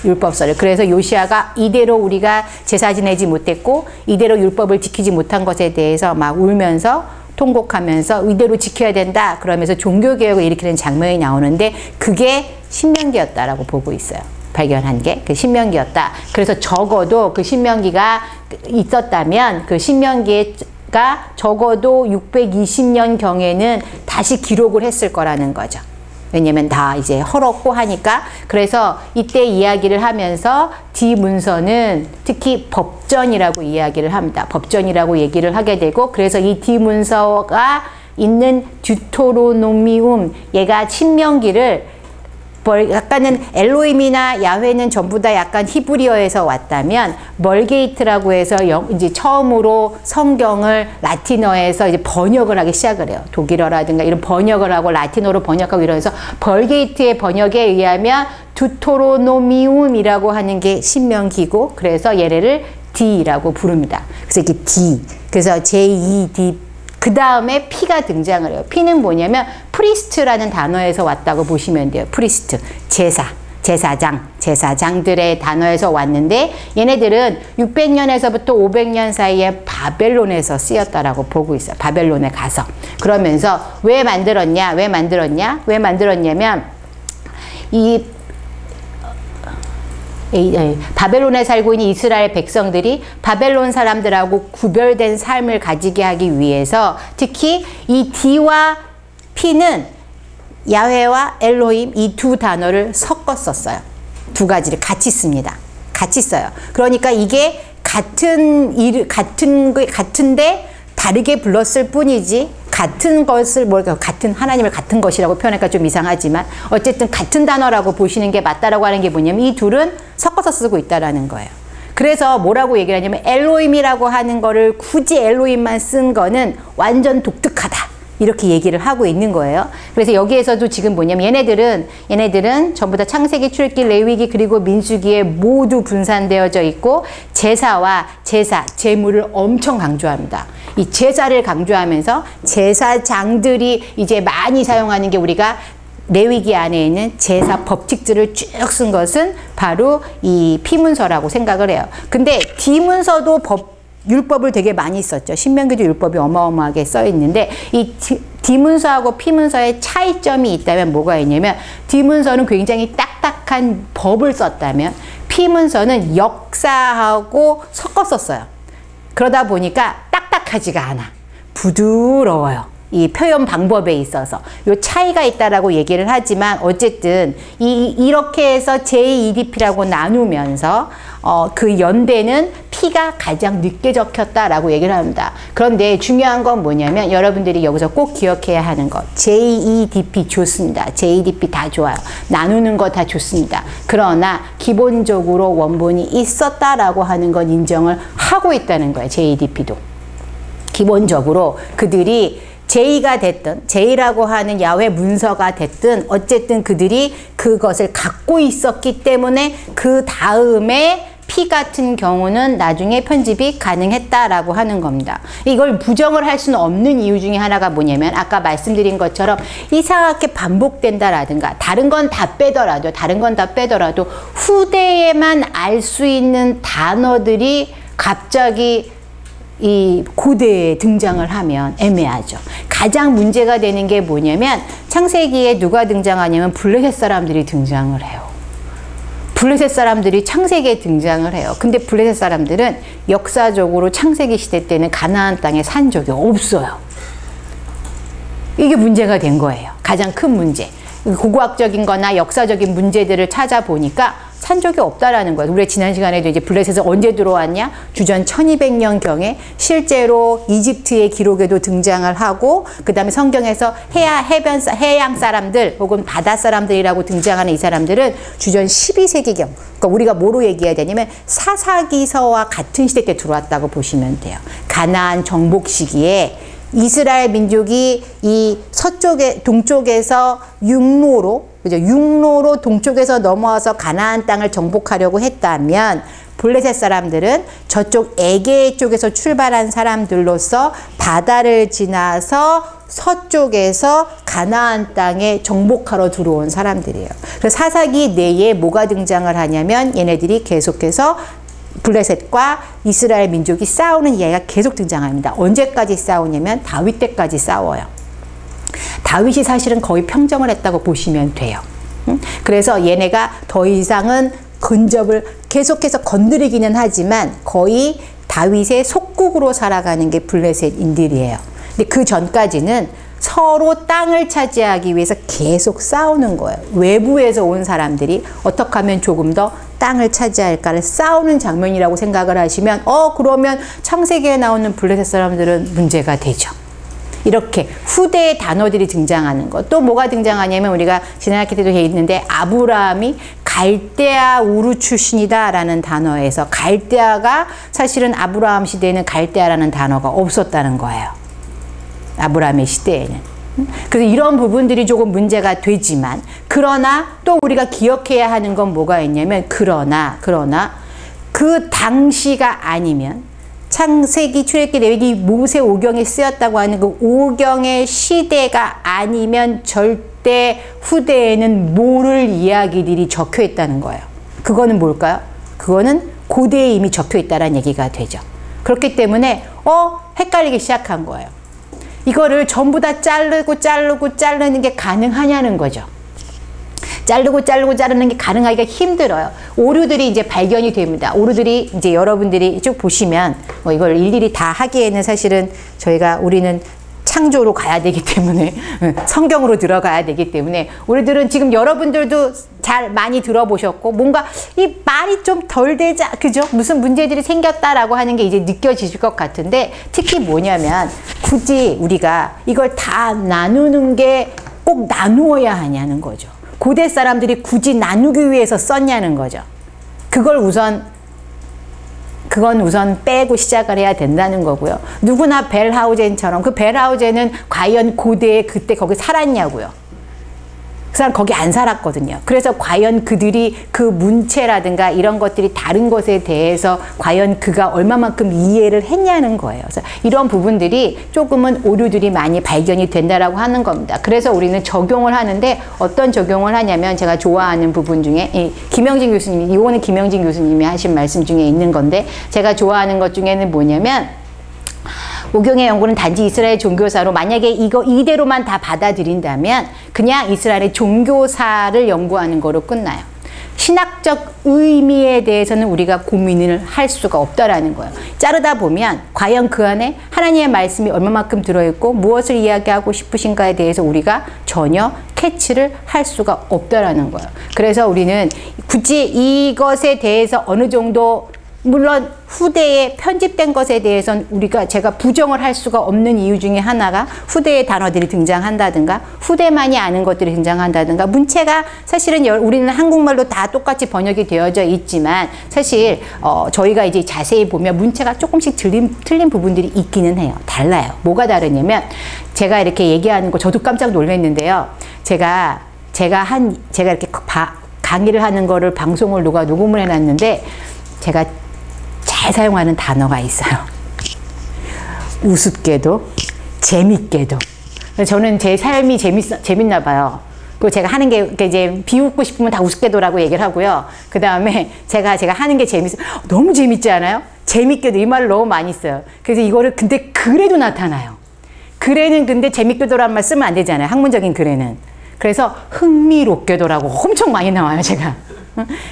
율법서를. 그래서 요시야가 이대로 우리가 제사 지내지 못했고 이대로 율법을 지키지 못한 것에 대해서 막 울면서 통곡하면서 이대로 지켜야 된다 그러면서 종교개혁을 일으키는 장면이 나오는데, 그게 신명기였다라고 보고 있어요. 발견한 게 그 신명기였다. 그래서 적어도 그 신명기가 있었다면 그 신명기가 적어도 620년 경에는 다시 기록을 했을 거라는 거죠. 왜냐면 다 이제 헐었고 하니까. 그래서 이때 이야기를 하면서 D 문서는 특히 법전이라고 이야기를 합니다. 법전이라고 얘기를 하게 되고, 그래서 이 D 문서가 있는 듀토로노미움, 얘가 신명기를 약간은 엘로힘이나 야훼는 전부 다 약간 히브리어에서 왔다면, 멀게이트라고 해서 이제 처음으로 성경을 라틴어에서 이제 번역을 하기 시작을 해요. 독일어라든가 이런 번역을 하고 라틴어로 번역하고 이러면서 벌게이트의 번역에 의하면 듀토로노미움이라고 하는 게 신명기고, 그래서 얘네를 D라고 부릅니다. 그래서 이게 D. 그래서 J-E-D. 그 다음에 P가 등장을 해요. P는 뭐냐면 프리스트라는 단어에서 왔다고 보시면 돼요. 프리스트, 제사, 제사장, 제사장들의 단어에서 왔는데, 얘네들은 600년에서부터 500년 사이에 바벨론에서 쓰였다라고 보고 있어요. 바벨론에 가서. 그러면서 왜 만들었냐면 이 바벨론에 살고 있는 이스라엘 백성들이 바벨론 사람들하고 구별된 삶을 가지게 하기 위해서, 특히 이 D와 P는 야훼와 엘로힘 이 두 단어를 섞어 썼어요. 두 가지를 같이 씁니다. 같이 써요. 그러니까 이게 같은데 다르게 불렀을 뿐이지, 같은 것을 같은 하나님을 같은 것이라고 표현하니까 좀 이상하지만 어쨌든 같은 단어라고 보시는 게 맞다라고 하는 게 뭐냐면, 이 둘은 섞어서 쓰고 있다라는 거예요. 그래서 뭐라고 얘기를 하냐면, 엘로힘이라고 하는 거를 굳이 엘로힘만 쓴 거는 완전 독특하다, 이렇게 얘기를 하고 있는 거예요. 그래서 여기에서도 지금 뭐냐면, 얘네들은 전부 다 창세기, 출애굽기, 레위기 그리고 민수기에 모두 분산되어져 있고, 제사와 제물을 엄청 강조합니다. 이 제사를 강조하면서 제사장들이 이제 많이 사용하는 게, 우리가 레위기 안에 있는 제사 법칙들을 쭉 쓴 것은 바로 이 P문서라고 생각을 해요. 근데 D문서도 율법을 되게 많이 썼죠. 신명기도 율법이 어마어마하게 써 있는데, 이 D문서하고 P문서의 차이점이 있다면 뭐가 있냐면, D문서는 굉장히 딱딱한 법을 썼다면, P문서는 역사하고 섞어 썼어요. 그러다 보니까 딱딱하지가 않아. 부드러워요. 이 표현 방법에 있어서 요 차이가 있다라고 얘기를 하지만, 어쨌든 이렇게 해서 JEDP라고 나누면서 그 연대는 P가 가장 늦게 적혔다라고 얘기를 합니다. 그런데 중요한 건 뭐냐면, 여러분들이 여기서 꼭 기억해야 하는 것, JEDP 좋습니다. JEDP 다 좋아요. 나누는 거 다 좋습니다. 그러나 기본적으로 원본이 있었다라고 하는 건 인정을 하고 있다는 거예요. JEDP도 기본적으로 그들이 J가 됐든 J라고 하는 야훼 문서가 됐든 어쨌든 그들이 그것을 갖고 있었기 때문에 그 다음에 P 같은 경우는 나중에 편집이 가능했다라고 하는 겁니다. 이걸 부정을 할 수는 없는 이유 중에 하나가 뭐냐면, 아까 말씀드린 것처럼 이상하게 반복된다라든가 다른 건 다 빼더라도 후대에만 알 수 있는 단어들이 갑자기 이 고대에 등장을 하면 애매하죠. 가장 문제가 되는 게 뭐냐면, 창세기에 누가 등장하냐면 블레셋 사람들이 등장을 해요. 블레셋 사람들이 창세기에 등장을 해요. 근데 블레셋 사람들은 역사적으로 창세기 시대 때는 가나안 땅에 산 적이 없어요. 이게 문제가 된 거예요. 가장 큰 문제. 고고학적인 거나 역사적인 문제들을 찾아보니까 산 적이 없다라는 거예요. 우리 지난 시간에도 이제 블레셋은 언제 들어왔냐? 주전 1200년경에 실제로 이집트의 기록에도 등장을 하고, 그 다음에 성경에서 해양 사람들 혹은 바다 사람들이라고 등장하는 이 사람들은 주전 12세기경, 그러니까 우리가 뭐로 얘기해야 되냐면 사사기서와 같은 시대 때 들어왔다고 보시면 돼요. 가나안 정복 시기에 이스라엘 민족이 이 동쪽에서 육로로 동쪽에서 넘어와서 가나안 땅을 정복하려고 했다면, 블레셋 사람들은 저쪽 에게 쪽에서 출발한 사람들로서 바다를 지나서 서쪽에서 가나안 땅에 정복하러 들어온 사람들이에요. 그래서 사사기 내에 뭐가 등장을 하냐면, 얘네들이 계속해서 블레셋과 이스라엘 민족이 싸우는 이야기가 계속 등장합니다. 언제까지 싸우냐면 다윗 때까지 싸워요. 다윗이 사실은 거의 평정을 했다고 보시면 돼요. 그래서 얘네가 더 이상은 근접을 계속해서 건드리기는 하지만 거의 다윗의 속국으로 살아가는 게 블레셋인들이에요. 근데 그 전까지는 서로 땅을 차지하기 위해서 계속 싸우는 거예요. 외부에서 온 사람들이 어떻게 하면 조금 더 땅을 차지할까를 싸우는 장면이라고 생각을 하시면 그러면 창세기에 나오는 블레셋 사람들은 문제가 되죠. 이렇게 후대의 단어들이 등장하는 것. 또 뭐가 등장하냐면 우리가 지난 학기 때도 있는데 아브라함이 갈대아 우르 출신이다 라는 단어에서 갈대아가 사실은 아브라함 시대에는 갈대아라는 단어가 없었다는 거예요. 아브라함의 시대에는. 그래서 이런 부분들이 조금 문제가 되지만 그러나 또 우리가 기억해야 하는 건 뭐가 있냐면 그러나 그 당시가 아니면 창세기, 출애굽기, 레위기, 모세 오경에 쓰였다고 하는 그 오경의 시대가 아니면 절대 후대에는 모를 이야기들이 적혀 있다는 거예요. 그거는 뭘까요? 그거는 고대에 이미 적혀 있다는 얘기가 되죠. 그렇기 때문에 헷갈리기 시작한 거예요. 이거를 전부 다 자르는 게 가능하냐는 거죠. 자르는 게 가능하기가 힘들어요. 오류들이 이제 발견이 됩니다. 오류들이 이제 여러분들이 쭉 보시면 이걸 일일이 다 하기에는 사실은 우리는 창조로 가야 되기 때문에 성경으로 들어가야 되기 때문에 우리들은 지금 여러분들도 잘 많이 들어보셨고 뭔가 이 말이 좀 덜 되자 그죠? 무슨 문제들이 생겼다라고 하는 게 이제 느껴지실 것 같은데 특히 뭐냐면 굳이 우리가 이걸 다 나누는 게 꼭 나누어야 하냐는 거죠. 고대 사람들이 굳이 나누기 위해서 썼냐는 거죠. 그건 우선 빼고 시작을 해야 된다는 거고요. 누구나 벨하우젠처럼 그 벨하우젠은 과연 고대에 그때 거기 살았냐고요. 그 사람 거기 안 살았거든요. 그래서 과연 그들이 그 문체라든가 이런 것들이 다른 것에 대해서 과연 그가 얼마만큼 이해를 했냐는 거예요. 그래서 이런 부분들이 조금은 오류들이 많이 발견이 된다라고 하는 겁니다. 그래서 우리는 적용을 하는데 어떤 적용을 하냐면 제가 좋아하는 부분 중에 김영진 교수님이 이거는 김영진 교수님이 하신 말씀 중에 있는 건데 제가 좋아하는 것 중에는 뭐냐면 오경의 연구는 단지 이스라엘 종교사로 만약에 이대로만 다 받아들인다면 그냥 이스라엘의 종교사를 연구하는 거로 끝나요. 신학적 의미에 대해서는 우리가 고민을 할 수가 없다라는 거예요. 자르다 보면 과연 그 안에 하나님의 말씀이 얼마만큼 들어있고 무엇을 이야기하고 싶으신가에 대해서 우리가 전혀 캐치를 할 수가 없다라는 거예요. 그래서 우리는 굳이 이것에 대해서 어느 정도 물론 후대에 편집된 것에 대해서는 제가 부정을 할 수가 없는 이유 중에 하나가 후대의 단어들이 등장한다든가 후대만이 아는 것들이 등장한다든가 문체가 사실은 우리는 한국말로 다 똑같이 번역이 되어져 있지만 사실 저희가 이제 자세히 보면 문체가 조금씩 틀린 부분들이 있기는 해요. 달라요. 뭐가 다르냐면 제가 이렇게 얘기하는 거 저도 깜짝 놀랐는데요. 제가 이렇게 강의를 하는 거를 방송을 누가 녹음을 해놨는데 제가 잘 사용하는 단어가 있어요. 우습게도 재밌게도. 저는 제 삶이 재밌나 봐요. 그리고 제가 하는 게 이제 비웃고 싶으면 다 우습게도라고 얘기를 하고요. 그 다음에 제가 하는 게 너무 재밌지 않아요? 재밌게도 이 말을 너무 많이 써요. 그래서 이거를 근데 글에도 나타나요. 글에는 근데 재밌게도란 말 쓰면 안 되잖아요. 학문적인 글에는. 그래서 흥미롭게도라고 엄청 많이 나와요, 제가.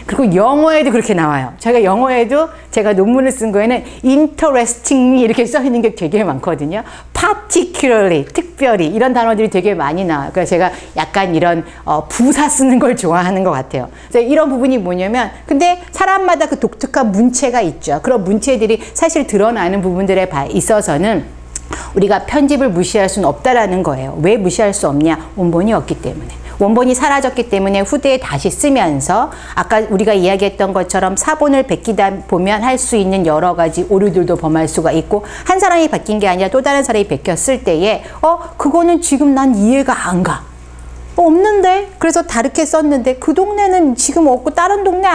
그리고 영어에도 그렇게 나와요. 제가 논문을 쓴 거에는 interestingly 이렇게 써 있는 게 되게 많거든요. particularly, 특별히 이런 단어들이 되게 많이 나와요. 그래서 제가 약간 이런 부사 쓰는 걸 좋아하는 것 같아요. 그래서 이런 부분이 뭐냐면 근데 사람마다 그 독특한 문체가 있죠. 그런 문체들이 사실 드러나는 부분들에 있어서는 우리가 편집을 무시할 수는 없다라는 거예요. 왜 무시할 수 없냐? 원본이 없기 때문에. 원본이 사라졌기 때문에 후대에 다시 쓰면서 아까 우리가 이야기했던 것처럼 사본을 베끼다 보면 할 수 있는 여러 가지 오류들도 범할 수가 있고 한 사람이 베낀 게 아니라 또 다른 사람이 베꼈을 때에 그거는 지금 난 이해가 안 가. 없는데? 그래서 다르게 썼는데 그 동네는 지금 없고 다른 동네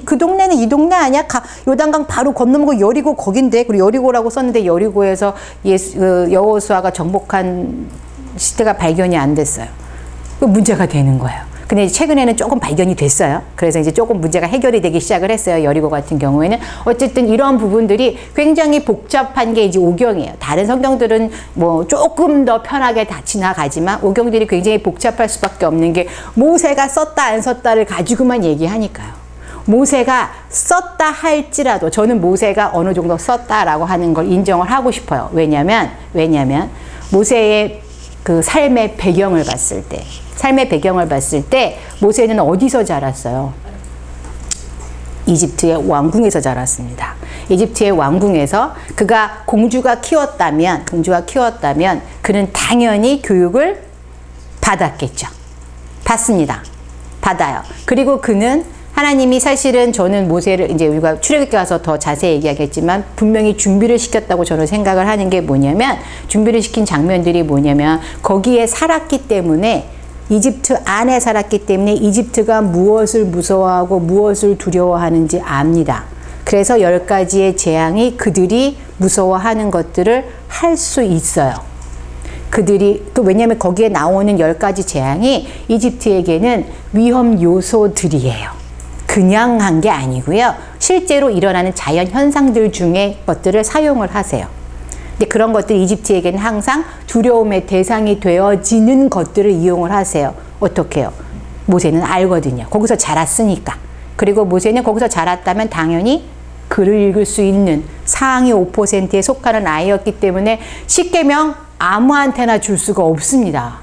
그 동네는 이 동네 아니야? 요단강 바로 건너면 여리고 거긴데 그리고 여리고라고 썼는데 여리고에서 여호수아가 정복한 시대가 발견이 안 됐어요. 문제가 되는 거예요. 근데 최근에는 조금 발견이 됐어요. 그래서 이제 조금 문제가 해결이 되기 시작을 했어요. 여리고 같은 경우에는. 어쨌든 이런 부분들이 굉장히 복잡한 게 이제 오경이에요. 다른 성경들은 뭐 조금 더 편하게 다 지나가지만 오경들이 굉장히 복잡할 수밖에 없는 게 모세가 썼다 안 썼다를 가지고만 얘기하니까요. 모세가 썼다 할지라도 저는 모세가 어느 정도 썼다라고 하는 걸 인정을 하고 싶어요. 왜냐면 모세의 그 삶의 배경을 봤을 때 모세는 어디서 자랐어요? 이집트의 왕궁에서 자랐습니다. 이집트의 왕궁에서 그가 공주가 키웠다면 그는 당연히 교육을 받았겠죠. 받습니다. 받아요. 그리고 그는 하나님이 사실은 저는 모세를 이제 우리가 출애굽기 가서 더 자세히 얘기하겠지만 분명히 준비를 시켰다고 저는 생각을 하는 게 뭐냐면 준비를 시킨 장면들이 뭐냐면 거기에 살았기 때문에 이집트 안에 살았기 때문에 이집트가 무엇을 무서워하고 무엇을 두려워하는지 압니다. 그래서 10가지의 재앙이 그들이 무서워하는 것들을 할 수 있어요. 왜냐면 거기에 나오는 10가지 재앙이 이집트에게는 위험 요소들이에요. 그냥 한 게 아니고요. 실제로 일어나는 자연 현상들 중에 것들을 사용을 하세요. 근데 그런 것들이 이집트에게는 항상 두려움의 대상이 되어지는 것들을 이용을 하세요. 어떻게 해요? 모세는 알거든요. 거기서 자랐으니까. 그리고 모세는 거기서 자랐다면 당연히 글을 읽을 수 있는 상위 5%에 속하는 아이였기 때문에 십계명 아무한테나 줄 수가 없습니다.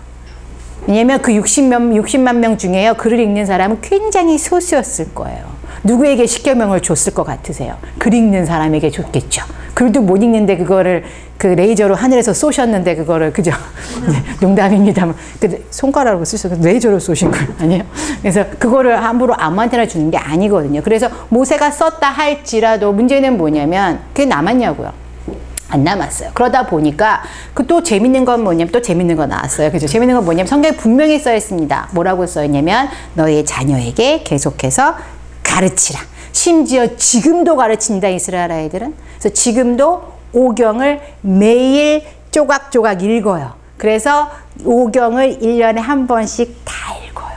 왜냐면 그 60만 명 중에요. 글을 읽는 사람은 굉장히 소수였을 거예요. 누구에게 십계명을 줬을 것 같으세요? 글 읽는 사람에게 줬겠죠. 글도 못 읽는데 그거를 그 레이저로 하늘에서 쏘셨는데 그거를 그죠? 농담입니다만 손가락으로 쓰셨는데 레이저로 쏘신 거 아니에요? 그래서 그거를 함부로 아무한테나 주는 게 아니거든요. 그래서 모세가 썼다 할지라도 문제는 뭐냐면 그게 남았냐고요. 안 남았어요. 그러다 보니까 그 또 재밌는 건 뭐냐면 또 재밌는 거 나왔어요. 그죠? 재밌는 건 뭐냐면 성경에 분명히 써 있습니다. 뭐라고 써 있냐면 너희의 자녀에게 계속해서 가르치라. 심지어 지금도 가르친다 이스라엘 아이들은. 그래서 지금도 오경을 매일 조각조각 읽어요. 그래서 오경을 1년에 한 번씩 다 읽어요.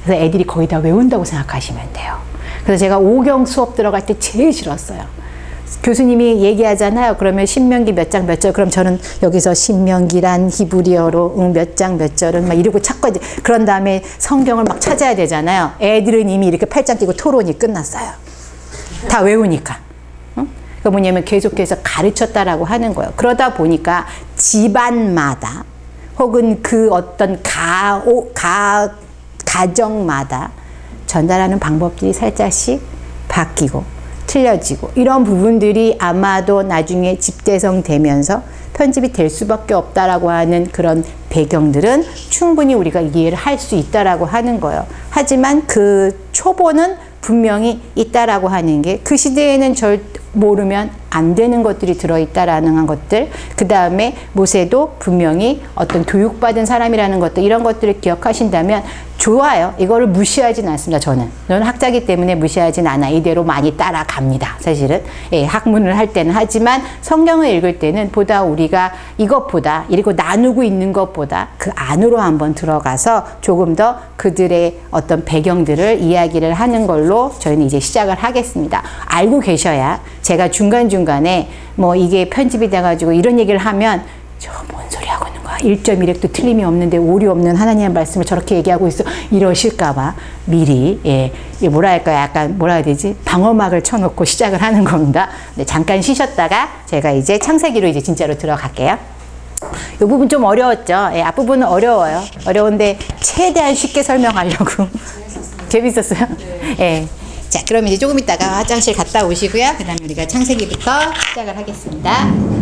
그래서 애들이 거의 다 외운다고 생각하시면 돼요. 그래서 제가 오경 수업 들어갈 때 제일 싫었어요. 교수님이 얘기하잖아요. 그러면 신명기 몇 장 몇 절. 그럼 저는 여기서 신명기란 히브리어로 몇 장 몇 절은 막 이러고 찾고 그런 다음에 성경을 막 찾아야 되잖아요. 애들은 이미 이렇게 팔짱 끼고 토론이 끝났어요. 다 외우니까. 응? 그러니까 뭐냐면 계속해서 가르쳤다라고 하는 거예요. 그러다 보니까 집안마다 혹은 그 어떤 가정마다 전달하는 방법들이 살짝씩 바뀌고 틀려지고 이런 부분들이 아마도 나중에 집대성 되면서 편집이 될 수밖에 없다라고 하는 그런 배경들은 충분히 우리가 이해를 할 수 있다라고 하는 거예요. 하지만 그 초보는 분명히 있다라고 하는 게 그 시대에는 모르면 안 되는 것들이 들어있다라는 것들, 그 다음에 모세도 분명히 어떤 교육받은 사람이라는 것들, 이런 것들을 기억하신다면 좋아요. 이거를 무시하진 않습니다. 저는 학자이기 때문에 무시하진 않아. 이대로 많이 따라갑니다. 사실은 학문을 할 때는. 하지만 성경을 읽을 때는 보다 우리가 이것보다 이리고 나누고 있는 것보다 그 안으로 한번 들어가서 조금 더 그들의 어떤 배경들을 이야기를 하는 걸로 저희는 이제 시작을 하겠습니다. 알고 계셔야 제가 중간중간에 뭐 이게 편집이 돼가지고 이런 얘기를 하면 저 뭔 소리 하고 있는 거야. 1.1획도 틀림이 없는데 오류 없는 하나님의 말씀을 저렇게 얘기하고 있어. 이러실까봐 미리 뭐라 할까요? 약간 뭐라 해야 되지? 방어막을 쳐놓고 시작을 하는 겁니다. 네, 잠깐 쉬셨다가 제가 이제 창세기로 이제 진짜로 들어갈게요. 이 부분 좀 어려웠죠? 앞부분은 어려워요. 어려운데 최대한 쉽게 설명하려고. 재밌었어요? 네. 자, 그럼 이제 조금 있다가 화장실 갔다 오시고요. 그 다음에 우리가 창세기부터 시작을 하겠습니다.